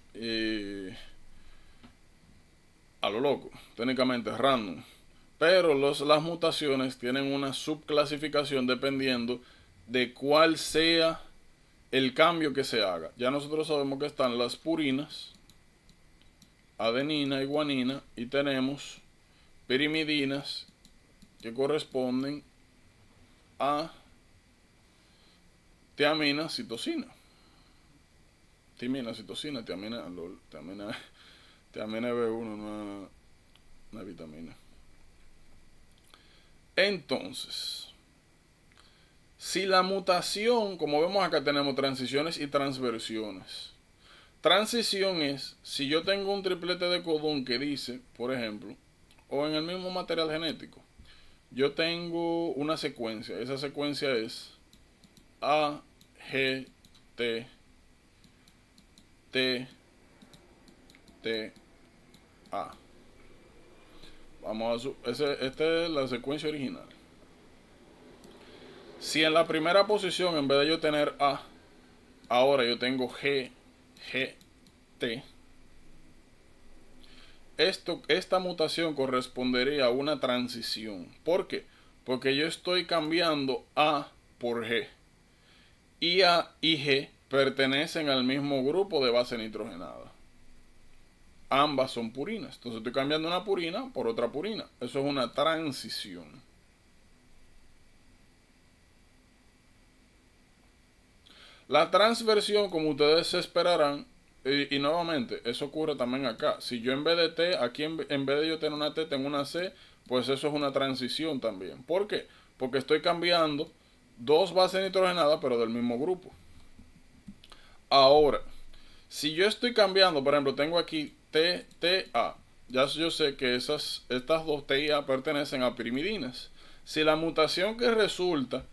S1: a lo loco, técnicamente random, pero las mutaciones tienen una subclasificación dependiendo de cuál sea el cambio que se haga. Ya nosotros sabemos que están las purinas, adenina y guanina, y tenemos pirimidinas que corresponden a tiamina, citosina. Timina, citosina, tiamina B1, una vitamina. Entonces, si la mutación, como vemos acá tenemos transiciones y transversiones. Transición es, si yo tengo un triplete de codón que dice, por ejemplo, o en el mismo material genético, yo tengo una secuencia. Esa secuencia es A, G, T, T, T, A. Vamos a esta es la secuencia original. Si en la primera posición, en vez de yo tener A, ahora yo tengo G, G, T, esta mutación correspondería a una transición. ¿Por qué? Porque yo estoy cambiando A por G. Y A y G pertenecen al mismo grupo de base nitrogenada. Ambas son purinas. Entonces estoy cambiando una purina por otra purina. Eso es una transición. La transversión, como ustedes se esperarán, y nuevamente, eso ocurre también acá. Si yo en vez de T, aquí en vez de yo tener una T, tengo una C, pues eso es una transición también. ¿Por qué? Porque estoy cambiando dos bases nitrogenadas, pero del mismo grupo. Ahora, si yo estoy cambiando, por ejemplo, tengo aquí T, T, A. Ya yo sé que estas dos T y A pertenecen a pirimidinas. Si la mutación que resulta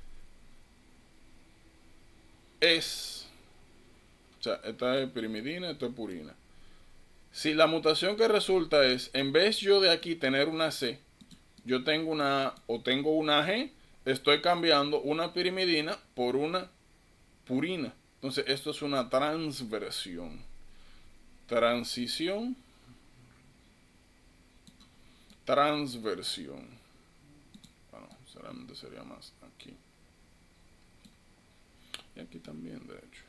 S1: es, o sea, esta es pirimidina, esto es purina. Si la mutación que resulta es, en vez yo de aquí tener una C, yo tengo una G, estoy cambiando una pirimidina por una purina. Entonces esto es una transversión. Transición. Transversión. Bueno, solamente sería más aquí. Y aquí también, de hecho.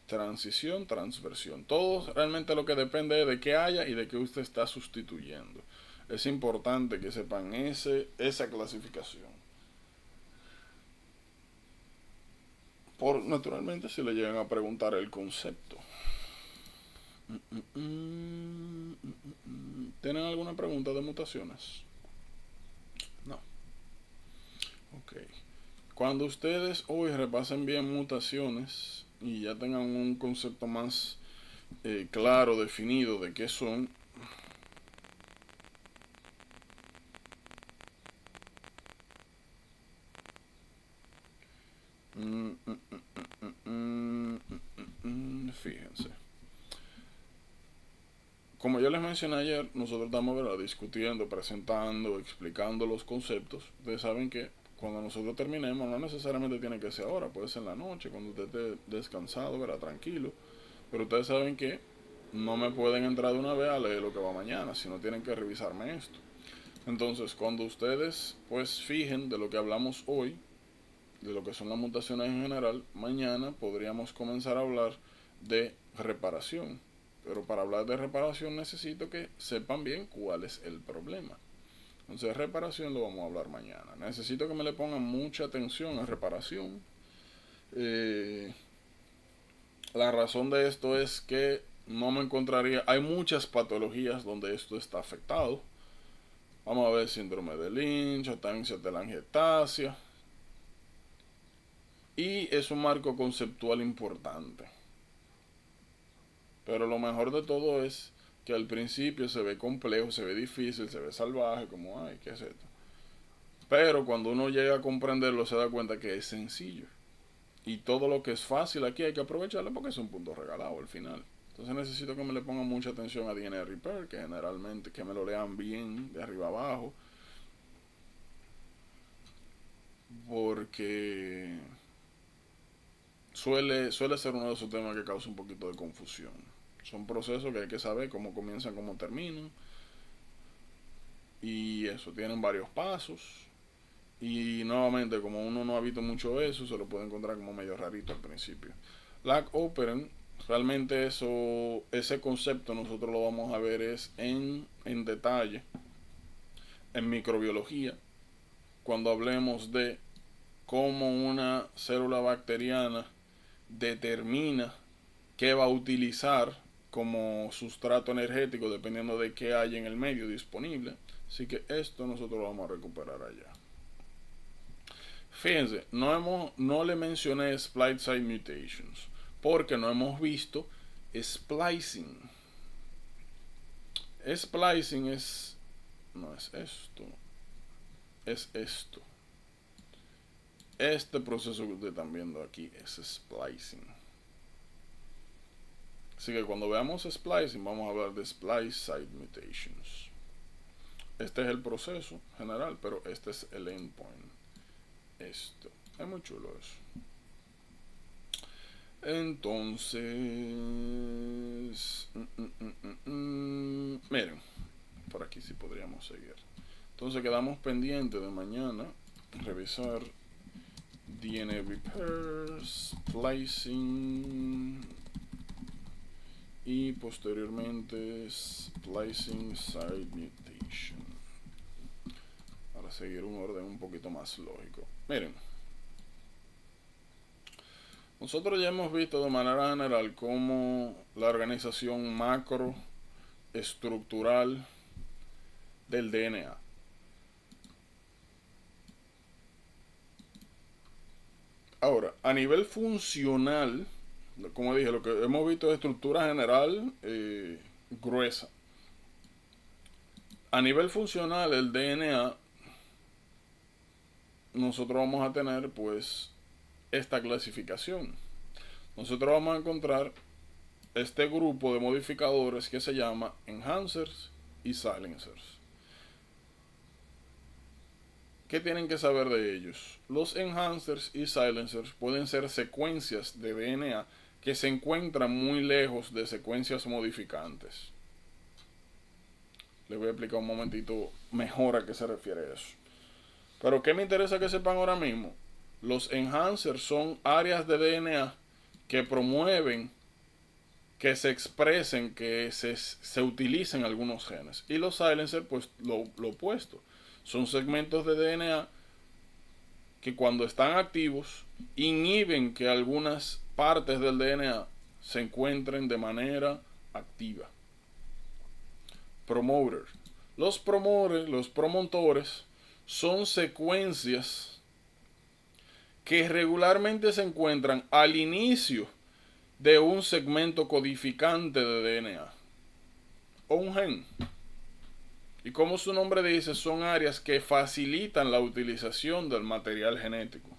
S1: Transición, transversión. Todo realmente lo que depende es de qué haya y de qué usted está sustituyendo. Es importante que sepan esa clasificación. Naturalmente, si le llegan a preguntar el concepto. ¿Tienen alguna pregunta de mutaciones? No. Ok. Cuando ustedes hoy repasen bien mutaciones y ya tengan un concepto más claro, definido de qué son, fíjense. Como yo les mencioné ayer, nosotros estamos discutiendo, presentando, explicando los conceptos. Ustedes saben que cuando nosotros terminemos, no necesariamente tiene que ser ahora, puede ser en la noche, cuando usted esté descansado, tranquilo. Pero ustedes saben que no me pueden entrar de una vez a leer lo que va mañana, sino tienen que revisarme esto. Entonces, cuando ustedes pues fijen de lo que hablamos hoy, de lo que son las mutaciones en general, mañana podríamos comenzar a hablar de reparación. Pero para hablar de reparación necesito que sepan bien cuál es el problema. Entonces reparación lo vamos a hablar mañana. Necesito que me le pongan mucha atención a reparación. La razón de esto es que no me encontraría, hay muchas patologías donde esto está afectado. Vamos a ver síndrome de Lynch, ataxia telangiectasia. Y es un marco conceptual importante. Pero lo mejor de todo es que al principio se ve complejo, se ve difícil, se ve salvaje, como, ay, ¿qué es esto? Pero cuando uno llega a comprenderlo se da cuenta que es sencillo. Y todo lo que es fácil aquí hay que aprovecharlo porque es un punto regalado al final. Entonces necesito que me le pongan mucha atención a DNA Repair, que generalmente que me lo lean bien de arriba abajo. Porque suele ser uno de esos temas que causa un poquito de confusión. Son procesos que hay que saber cómo comienzan, cómo terminan. Y eso, tienen varios pasos. Y nuevamente, como uno no ha visto mucho eso, se lo puede encontrar como medio rarito al principio. Lac Operan, realmente ese concepto nosotros lo vamos a ver es en detalle en microbiología, cuando hablemos de cómo una célula bacteriana determina qué va a utilizar como sustrato energético dependiendo de qué hay en el medio disponible. Así que esto nosotros lo vamos a recuperar allá. Fíjense, no le mencioné splice site mutations porque no hemos visto splicing. Splicing no es esto, es esto. Este proceso que ustedes están viendo aquí es splicing. Así que cuando veamos splicing vamos a hablar de splice site mutations. Este es el proceso general, pero este es el endpoint. Esto es muy chulo eso. Entonces miren, por aquí sí podríamos seguir. Entonces quedamos pendientes de mañana revisar DNA repair, splicing y posteriormente splicing site mutation, para seguir un orden un poquito más lógico. Miren, nosotros ya hemos visto de manera general cómo la organización macro estructural del DNA. Ahora, a nivel funcional, como dije, lo que hemos visto es estructura general gruesa. A nivel funcional, el DNA, nosotros vamos a tener pues esta clasificación. Nosotros vamos a encontrar este grupo de modificadores que se llama enhancers y silencers. ¿Qué tienen que saber de ellos? Los enhancers y silencers pueden ser secuencias de DNA que se encuentran muy lejos de secuencias modificantes. Les voy a explicar un momentito mejor a qué se refiere eso. Pero ¿qué me interesa que sepan ahora mismo? Los enhancers son áreas de DNA que promueven que se expresen, que se utilicen algunos genes. Y los silencers, pues lo opuesto. Son segmentos de DNA que cuando están activos inhiben que algunas partes del DNA se encuentren de manera activa. Promoters. Los promotores son secuencias que regularmente se encuentran al inicio de un segmento codificante de DNA o un gen. Y como su nombre dice, son áreas que facilitan la utilización del material genético.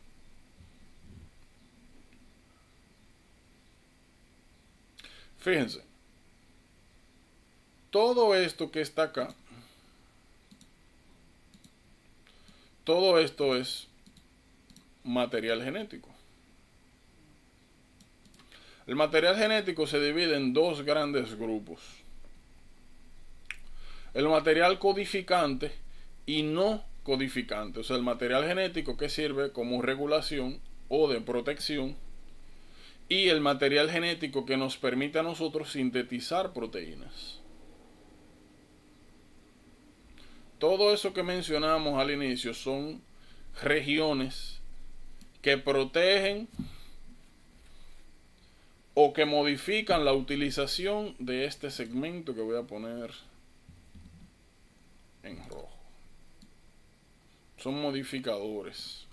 S1: Fíjense, todo esto que está acá, todo esto es material genético. El material genético se divide en dos grandes grupos: el material codificante y no codificante, o sea, el material genético que sirve como regulación o de protección, y el material genético que nos permite a nosotros sintetizar proteínas. Todo eso que mencionamos al inicio son regiones que protegen o que modifican la utilización de este segmento que voy a poner en rojo. Son modificadores.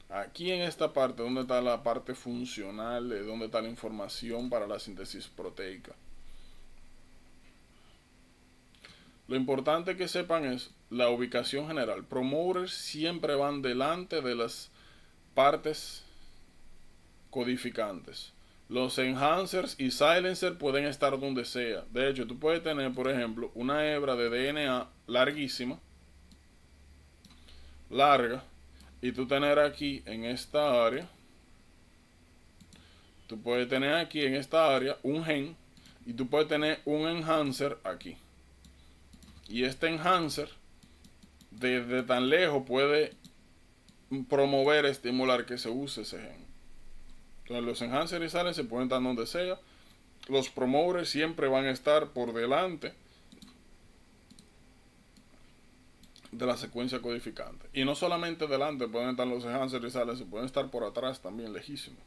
S1: Aquí en esta parte, donde está la parte funcional, donde está la información para la síntesis proteica. Lo importante que sepan es la ubicación general. Promoters siempre van delante de las partes codificantes. Los enhancers y silencers pueden estar donde sea. De hecho, tú puedes tener, por ejemplo, una hebra de DNA larguísima, larga, y tú tener aquí en esta área, tú puedes tener aquí en esta área un gen, y tú puedes tener un enhancer aquí. Y este enhancer, desde tan lejos, puede promover, estimular que se use ese gen. Entonces los enhancers y silencers pueden estar donde sea. Los promoters siempre van a estar por delante de la secuencia codificante. Y no solamente delante pueden estar los enhancers y sales, pueden estar por atrás también, lejísimos.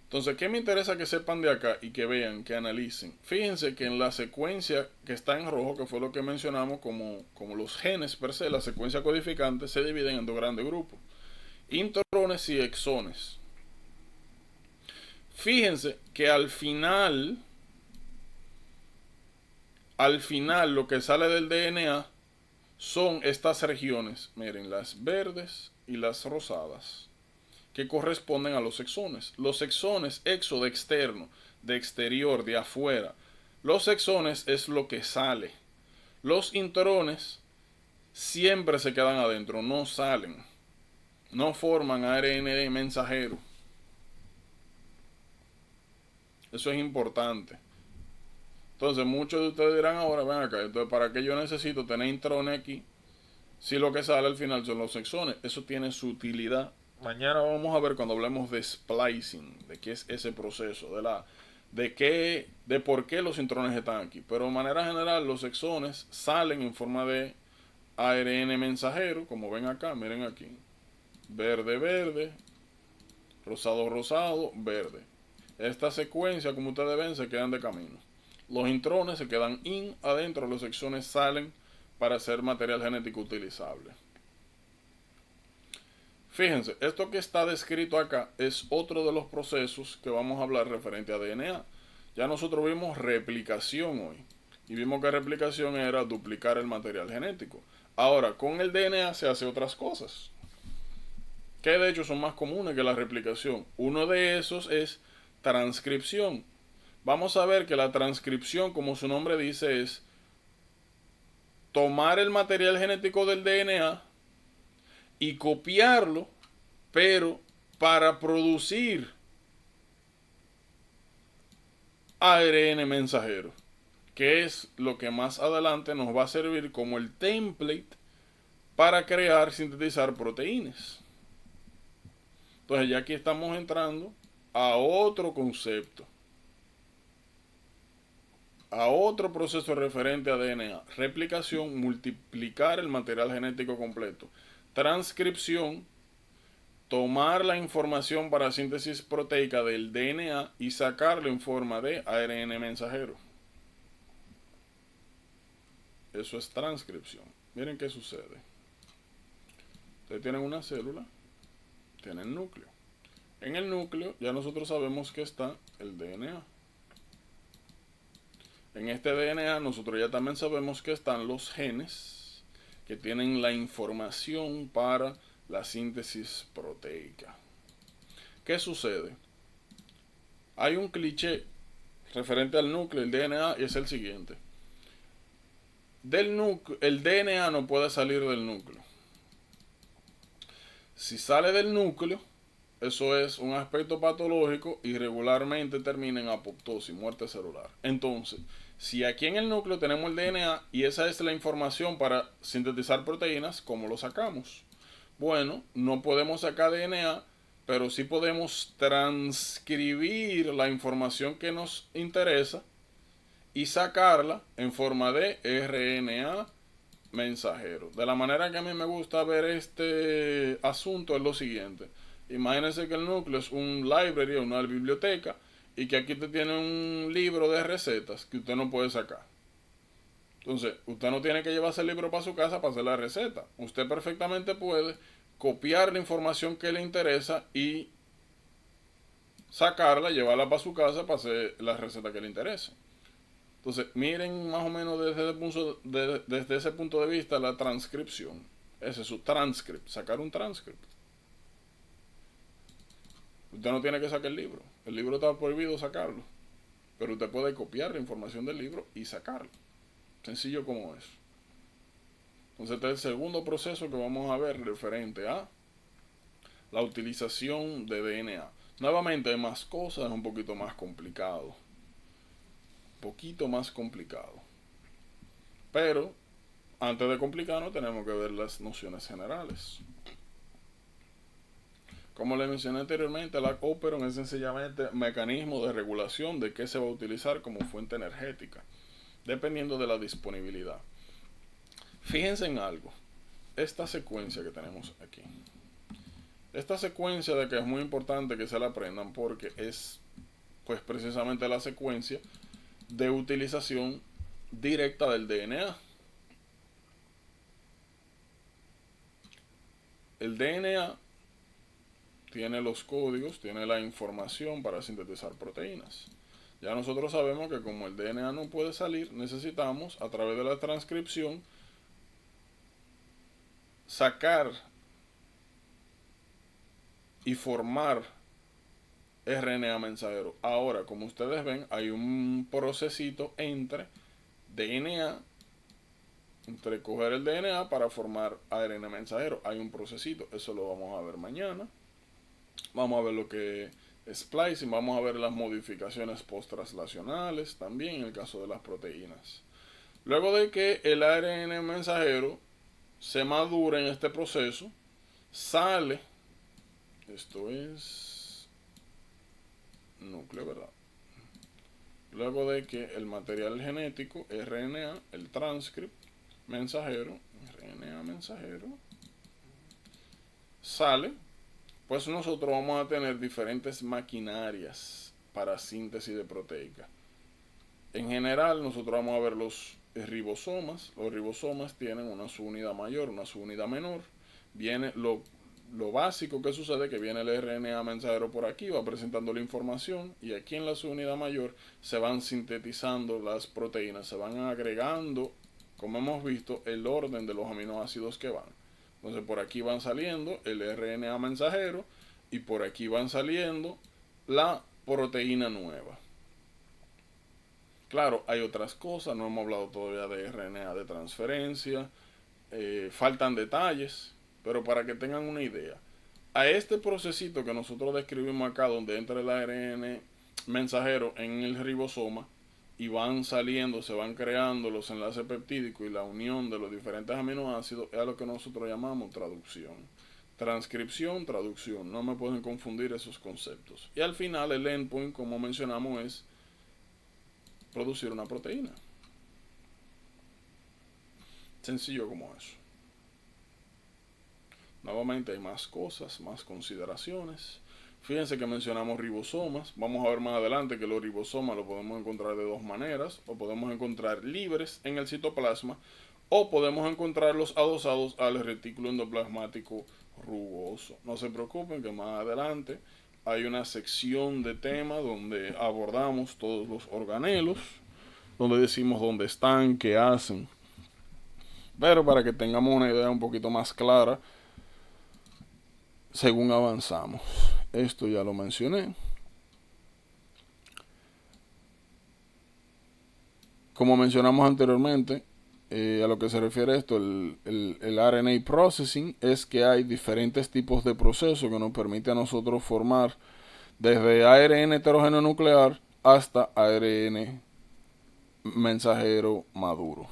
S1: Entonces, ¿qué me interesa que sepan de acá y que vean, que analicen? Fíjense que en la secuencia que está en rojo, que fue lo que mencionamos como los genes per se, la secuencia codificante se dividen en dos grandes grupos: intrones y exones. Fíjense que al final lo que sale del DNA son estas regiones, miren, las verdes y las rosadas, que corresponden a los exones. Los exones, exo de externo, de exterior, de afuera. Los exones es lo que sale. Los intrones siempre se quedan adentro, no salen. No forman ARN mensajero. Eso es importante. Entonces muchos de ustedes dirán ahora, ven acá, entonces ¿para qué yo necesito tener intrones aquí si lo que sale al final son los exones? Eso tiene su utilidad. Mañana vamos a ver cuando hablemos de splicing, de qué es ese proceso, de por qué los intrones están aquí. Pero de manera general los exones salen en forma de ARN mensajero, como ven acá, miren aquí. Verde, verde, rosado, rosado, verde. Esta secuencia, como ustedes ven, se quedan de camino. Los intrones se quedan adentro, los exones salen para hacer material genético utilizable. Fíjense, esto que está descrito acá es otro de los procesos que vamos a hablar referente a DNA. Ya nosotros vimos replicación hoy. Y vimos que replicación era duplicar el material genético. Ahora, con el DNA se hace otras cosas, que de hecho son más comunes que la replicación. Uno de esos es transcripción. Vamos a ver que la transcripción, como su nombre dice, es tomar el material genético del DNA y copiarlo, pero para producir ARN mensajero, que es lo que más adelante nos va a servir como el template para crear, sintetizar proteínas. Entonces ya aquí estamos entrando a otro concepto, a otro proceso referente a DNA. Replicación, multiplicar el material genético completo. Transcripción, tomar la información para síntesis proteica del DNA y sacarlo en forma de ARN mensajero. Eso es transcripción. Miren qué sucede. Ustedes tienen una célula, tienen núcleo. En el núcleo ya nosotros sabemos que está el DNA. En este DNA nosotros ya también sabemos que están los genes que tienen la información para la síntesis proteica. ¿Qué sucede? Hay un cliché referente al núcleo, el DNA, y es el siguiente. El DNA no puede salir del núcleo. Si sale del núcleo, eso es un aspecto patológico y regularmente termina en apoptosis, muerte celular. Entonces, si aquí en el núcleo tenemos el DNA y esa es la información para sintetizar proteínas, ¿cómo lo sacamos? Bueno, no podemos sacar DNA, pero sí podemos transcribir la información que nos interesa y sacarla en forma de RNA mensajero. De la manera que a mí me gusta ver este asunto es lo siguiente. Imagínense que el núcleo es un library, una biblioteca, y que aquí usted tiene un libro de recetas que usted no puede sacar. Entonces, usted no tiene que llevarse el libro para su casa para hacer la receta. Usted perfectamente puede copiar la información que le interesa y sacarla, llevarla para su casa para hacer la receta que le interese. Entonces, miren más o menos desde ese punto de vista la transcripción. Ese es su transcript, sacar un transcript. Usted no tiene que sacar el libro está prohibido sacarlo, pero usted puede copiar la información del libro y sacarlo. Sencillo como eso. Entonces este es el segundo proceso que vamos a ver referente a la utilización de DNA. Nuevamente hay más cosas, es un poquito más complicado. Pero antes de complicarnos tenemos que ver las nociones generales. Como les mencioné anteriormente, la Operon es sencillamente mecanismo de regulación de qué se va a utilizar como fuente energética, dependiendo de la disponibilidad. Fíjense en algo. Esta secuencia que tenemos aquí. Esta secuencia de que es muy importante que se la aprendan porque es pues precisamente la secuencia de utilización directa del DNA. El DNA tiene los códigos, tiene la información para sintetizar proteínas. Ya nosotros sabemos que como el DNA no puede salir, necesitamos a través de la transcripción sacar y formar RNA mensajero. Ahora, como ustedes ven, hay un procesito entre DNA, entre coger el DNA para formar ARN mensajero. Hay un procesito, eso lo vamos a ver mañana. Vamos a ver lo que es splicing, vamos a ver las modificaciones post-translacionales también en el caso de las proteínas. Luego de que el ARN mensajero se madura en este proceso, sale, esto es núcleo, ¿verdad? Luego de que el material genético, RNA, el transcript mensajero, RNA mensajero, sale, pues nosotros vamos a tener diferentes maquinarias para síntesis de proteica. En general, nosotros vamos a ver los ribosomas. Los ribosomas tienen una subunidad mayor, una subunidad menor. Viene lo básico que sucede, que viene el RNA mensajero por aquí, va presentando la información, y aquí en la subunidad mayor se van sintetizando las proteínas, se van agregando, como hemos visto, el orden de los aminoácidos que van. Entonces por aquí van saliendo el RNA mensajero y por aquí van saliendo la proteína nueva. Claro, hay otras cosas, no hemos hablado todavía de RNA de transferencia, faltan detalles, pero para que tengan una idea, a este procesito que nosotros describimos acá, donde entra el ARN mensajero en el ribosoma y van saliendo, se van creando los enlaces peptídicos y la unión de los diferentes aminoácidos, es a lo que nosotros llamamos traducción. Transcripción, traducción, no me pueden confundir esos conceptos. Y al final el endpoint, como mencionamos, es producir una proteína. Sencillo como eso. Nuevamente hay más cosas, más consideraciones. Fíjense que mencionamos ribosomas. Vamos a ver más adelante que los ribosomas los podemos encontrar de dos maneras. O podemos encontrar libres en el citoplasma, o podemos encontrarlos adosados al retículo endoplasmático rugoso. No se preocupen que más adelante hay una sección de tema donde abordamos todos los organelos, donde decimos dónde están, qué hacen. Pero para que tengamos una idea un poquito más clara, según avanzamos. Esto ya lo mencioné. Como mencionamos anteriormente, a lo que se refiere esto, el RNA processing, es que hay diferentes tipos de procesos que nos permiten a nosotros formar desde ARN heterogéneo nuclear hasta ARN mensajero maduro.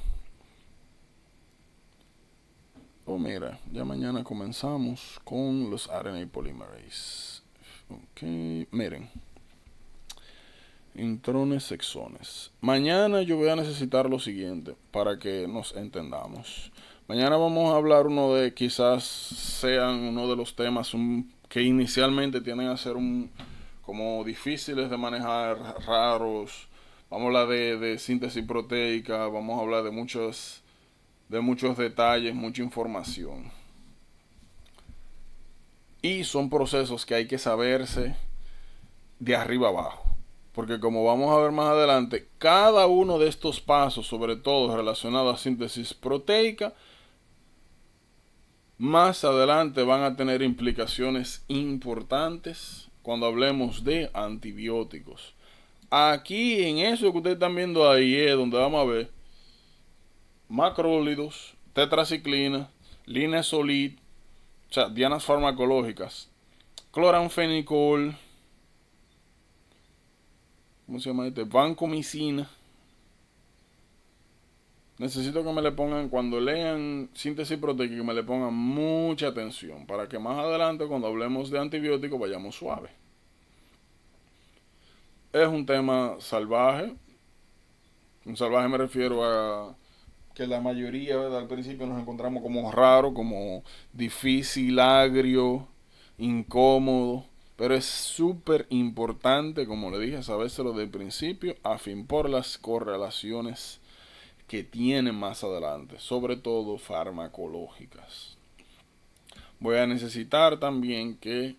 S1: Oh, mira, ya mañana comenzamos con los RNA polymerase. Ok, miren. Intrones, exones. Mañana yo voy a necesitar lo siguiente para que nos entendamos. Mañana vamos a hablar uno de, quizás sean uno de los temas que inicialmente tienden a ser como difíciles de manejar, raros. Vamos a hablar de síntesis proteica, vamos a hablar de muchos detalles, mucha información. Y son procesos que hay que saberse de arriba abajo. Porque como vamos a ver más adelante, cada uno de estos pasos, sobre todo relacionados a síntesis proteica, más adelante van a tener implicaciones importantes cuando hablemos de antibióticos. Aquí en eso que ustedes están viendo ahí es donde vamos a ver macrólidos, tetraciclina, linezolid, o sea, dianas farmacológicas, cloranfenicol, ¿cómo se llama este? Vancomicina. Necesito que me le pongan, cuando lean síntesis proteica, que me le pongan mucha atención, para que más adelante, cuando hablemos de antibióticos, vayamos suave. Es un tema salvaje. Un salvaje me refiero a que la mayoría, ¿verdad?, al principio nos encontramos como raro, como difícil, agrio, incómodo, pero es súper importante, como le dije, sabérselo del principio, a fin por las correlaciones que tienen más adelante, sobre todo farmacológicas. Voy a necesitar también que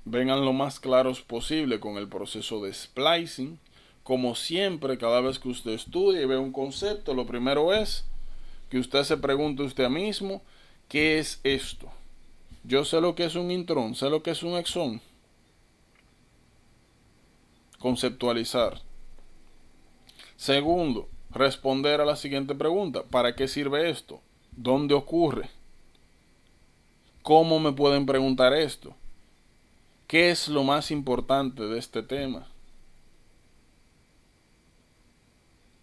S1: vengan lo más claros posible con el proceso de splicing. Como siempre, cada vez que usted estudie y ve un concepto, lo primero es que usted se pregunte usted mismo, ¿qué es esto? Yo sé lo que es un intrón, sé lo que es un exón. Conceptualizar. Segundo, responder a la siguiente pregunta. ¿Para qué sirve esto? ¿Dónde ocurre? ¿Cómo me pueden preguntar esto? ¿Qué es lo más importante de este tema?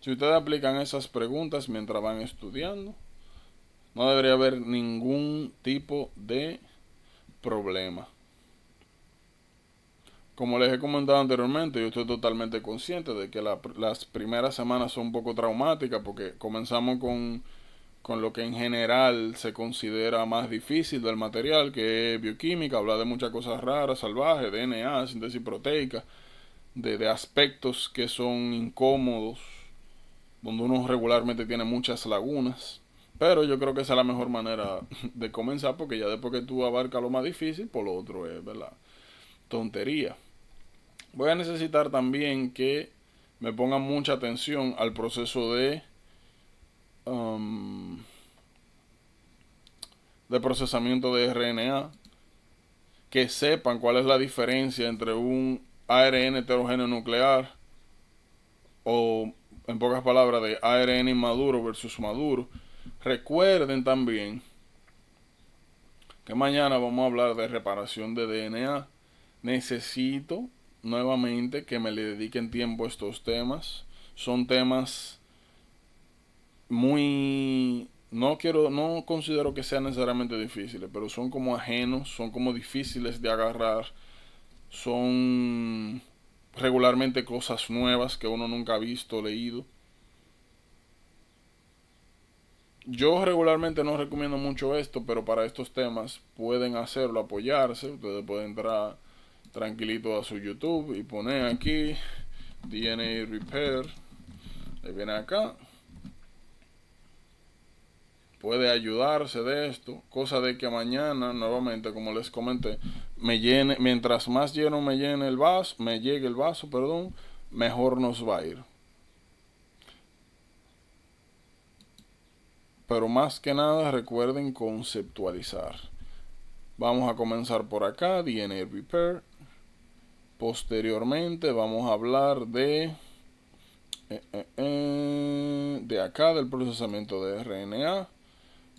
S1: Si ustedes aplican esas preguntas mientras van estudiando, no debería haber ningún tipo de problema. Como les he comentado anteriormente, yo estoy totalmente consciente de que las primeras semanas son un poco traumáticas porque comenzamos con lo que en general se considera más difícil del material, que es bioquímica, habla de muchas cosas raras, salvajes, DNA, síntesis proteica, de aspectos que son incómodos, donde uno regularmente tiene muchas lagunas. Pero yo creo que esa es la mejor manera de comenzar, porque ya después que tú abarcas lo más difícil, por lo otro es, ¿verdad?, tontería. Voy a necesitar también que me pongan mucha atención al proceso de procesamiento de RNA, que sepan cuál es la diferencia entre un ARN heterogéneo nuclear, o en pocas palabras, de ARN inmaduro versus maduro. Recuerden también que mañana vamos a hablar de reparación de DNA. Necesito nuevamente que me le dediquen tiempo a estos temas. Son temas muy... no considero que sean necesariamente difíciles, pero son como ajenos, son como difíciles de agarrar. Son regularmente cosas nuevas que uno nunca ha visto, leído. Yo regularmente no recomiendo mucho esto, pero para estos temas pueden hacerlo, apoyarse. Ustedes pueden entrar tranquilito a su YouTube y poner aquí DNA Repair. Le viene acá. Puede ayudarse de esto, cosa de que mañana, nuevamente, como les comenté, me llene, mientras más lleno me llene el vaso, me llegue el vaso, perdón, mejor nos va a ir. Pero más que nada recuerden conceptualizar. Vamos a comenzar por acá, DNA Repair. Posteriormente vamos a hablar de acá, del procesamiento de RNA.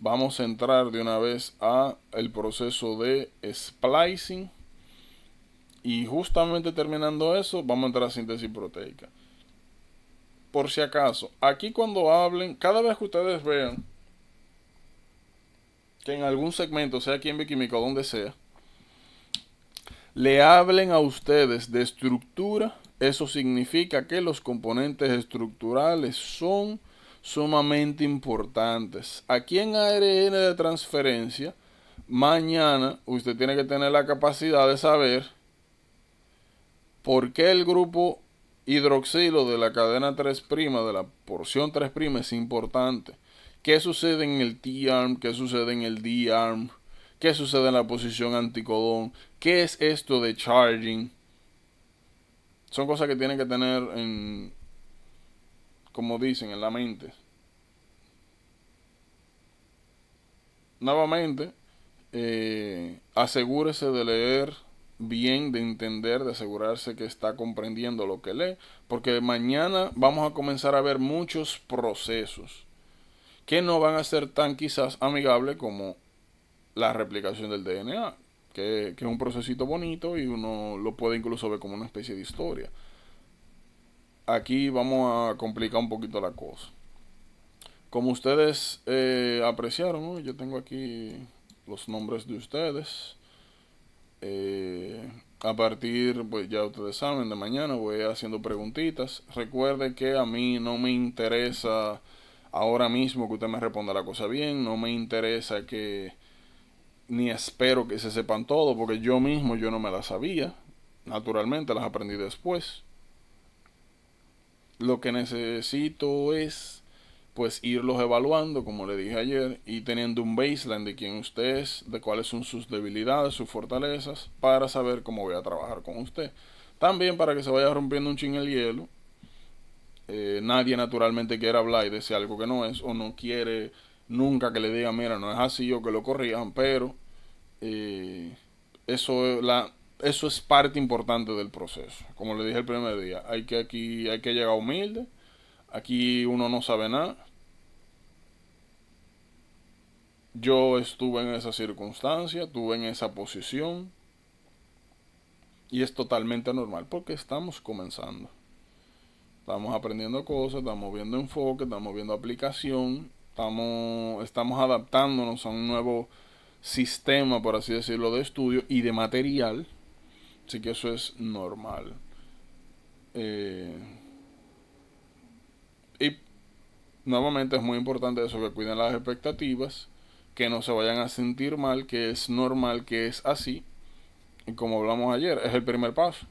S1: Vamos a entrar de una vez a el proceso de splicing. Y justamente terminando eso, vamos a entrar a síntesis proteica. Por si acaso, aquí cuando hablen, cada vez que ustedes vean que en algún segmento, sea aquí en Bioquímica o donde sea, le hablen a ustedes de estructura, eso significa que los componentes estructurales son sumamente importantes. Aquí en ARN de transferencia, mañana usted tiene que tener la capacidad de saber por qué el grupo hidroxilo de la cadena 3', de la porción 3' es importante. ¿Qué sucede en el T-arm? ¿Qué sucede en el D-arm? ¿Qué sucede en la posición anticodón? ¿Qué es esto de charging? Son cosas que tienen que tener en, como dicen, en la mente. Nuevamente, asegúrese de leer bien, de entender, de asegurarse que está comprendiendo lo que lee, porque mañana vamos a comenzar a ver muchos procesos que no van a ser tan quizás amigables como la replicación del DNA, que es un procesito bonito y uno lo puede incluso ver como una especie de historia. Aquí vamos a complicar un poquito la cosa. Como ustedes apreciaron, ¿no?, yo tengo aquí los nombres de ustedes. A partir, pues ya ustedes saben, de mañana voy haciendo preguntitas. Recuerde que a mí no me interesa ahora mismo que usted me responda la cosa bien. No me interesa que, ni espero que se sepan todo, porque yo mismo yo no me las sabía. Naturalmente las aprendí después. Lo que necesito es pues irlos evaluando, como le dije ayer, y teniendo un baseline de quién usted es, de cuáles son sus debilidades, sus fortalezas, para saber cómo voy a trabajar con usted. También para que se vaya rompiendo un chin el hielo. Nadie naturalmente quiere hablar y decir algo que no es, o no quiere nunca que le digan, mira, no es así, o que lo corrijan, pero eh, eso es parte importante del proceso. Como le dije el primer día, hay que llegar humilde. Aquí uno no sabe nada. Yo estuve en esa circunstancia, estuve en esa posición, y es totalmente normal porque estamos comenzando. Estamos aprendiendo cosas, estamos viendo enfoque, estamos viendo aplicación, estamos adaptándonos a un nuevo sistema, por así decirlo, de estudio y de material. Así que eso es normal. Y nuevamente es muy importante eso, que cuiden las expectativas, que no se vayan a sentir mal, que es normal, que es así. Y como hablamos ayer, es el primer paso,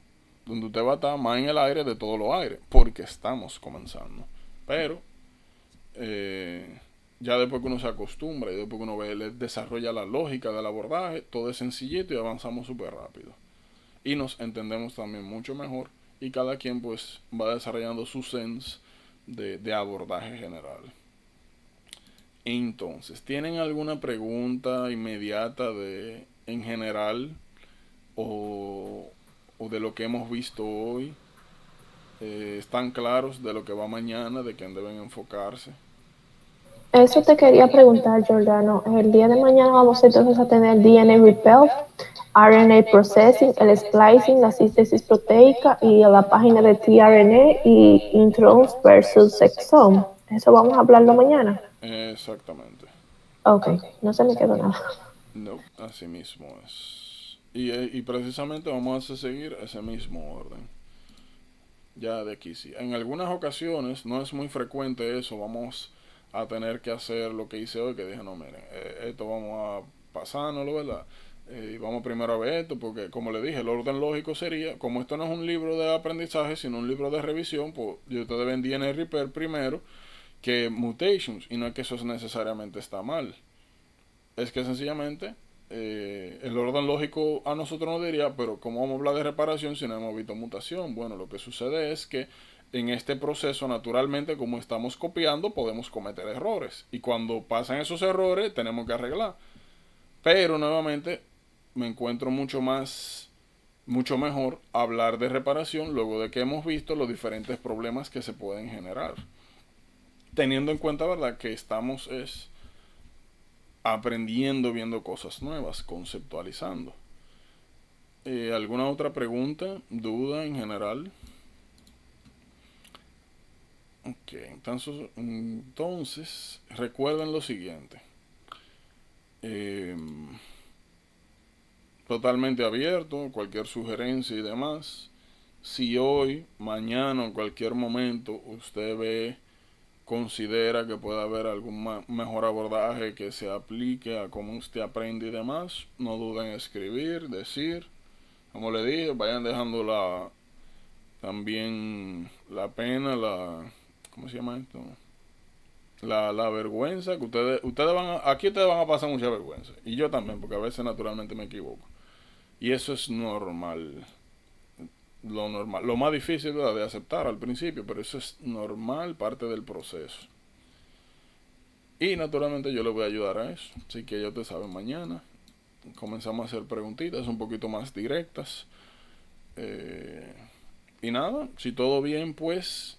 S1: donde usted va a estar más en el aire de todos los aires, porque estamos comenzando. Pero ya después que uno se acostumbra y después que uno desarrolla la lógica del abordaje, todo es sencillito y avanzamos súper rápido. Y nos entendemos también mucho mejor, y cada quien pues va desarrollando su sense de abordaje general. Entonces, ¿tienen alguna pregunta inmediata en general o de lo que hemos visto hoy? ¿Están claros de lo que va mañana, de quién deben enfocarse?
S5: Eso te quería preguntar, Giordano. El día de mañana vamos entonces a tener DNA Repel, RNA Processing, el splicing, la síntesis proteica y la página de tRNA y introns versus exome. Eso vamos a hablarlo mañana.
S1: Exactamente.
S5: Ok, no se me quedó nada.
S1: No, así mismo es. Y precisamente vamos a seguir ese mismo orden. Ya de aquí sí. En algunas ocasiones, no es muy frecuente eso, vamos a tener que hacer lo que hice hoy, que dije, no, miren, esto vamos a pasárnoslo, ¿verdad? Y vamos primero a ver esto, porque como le dije, el orden lógico sería, como esto no es un libro de aprendizaje, sino un libro de revisión, pues ustedes ven DNA Repair primero que Mutations, y no es que eso necesariamente está mal. Es que sencillamente el orden lógico a nosotros nos diría, pero ¿cómo vamos a hablar de reparación si no hemos visto mutación? Bueno, lo que sucede es que en este proceso, naturalmente, como estamos copiando, podemos cometer errores. Y cuando pasan esos errores, tenemos que arreglar. Pero nuevamente, me encuentro mucho mejor hablar de reparación luego de que hemos visto los diferentes problemas que se pueden generar. Teniendo en cuenta, ¿verdad?, que estamos aprendiendo, viendo cosas nuevas, conceptualizando. ¿Alguna otra pregunta, duda en general? Ok, entonces recuerden lo siguiente. Totalmente abierto, cualquier sugerencia y demás. Si hoy, mañana o en cualquier momento usted considera que puede haber algún mejor abordaje que se aplique a cómo usted aprende y demás, no duden en escribir, decir. Como le dije, vayan dejando también la pena, ¿cómo se llama esto? La vergüenza, que aquí ustedes van a pasar mucha vergüenza. Y yo también, porque a veces naturalmente me equivoco. Y eso es normal. Lo normal. Lo más difícil, ¿verdad?, de aceptar al principio, pero eso es normal, parte del proceso. Y naturalmente yo les voy a ayudar a eso. Así que ya ustedes saben, mañana comenzamos a hacer preguntitas un poquito más directas. Y nada, si todo bien, pues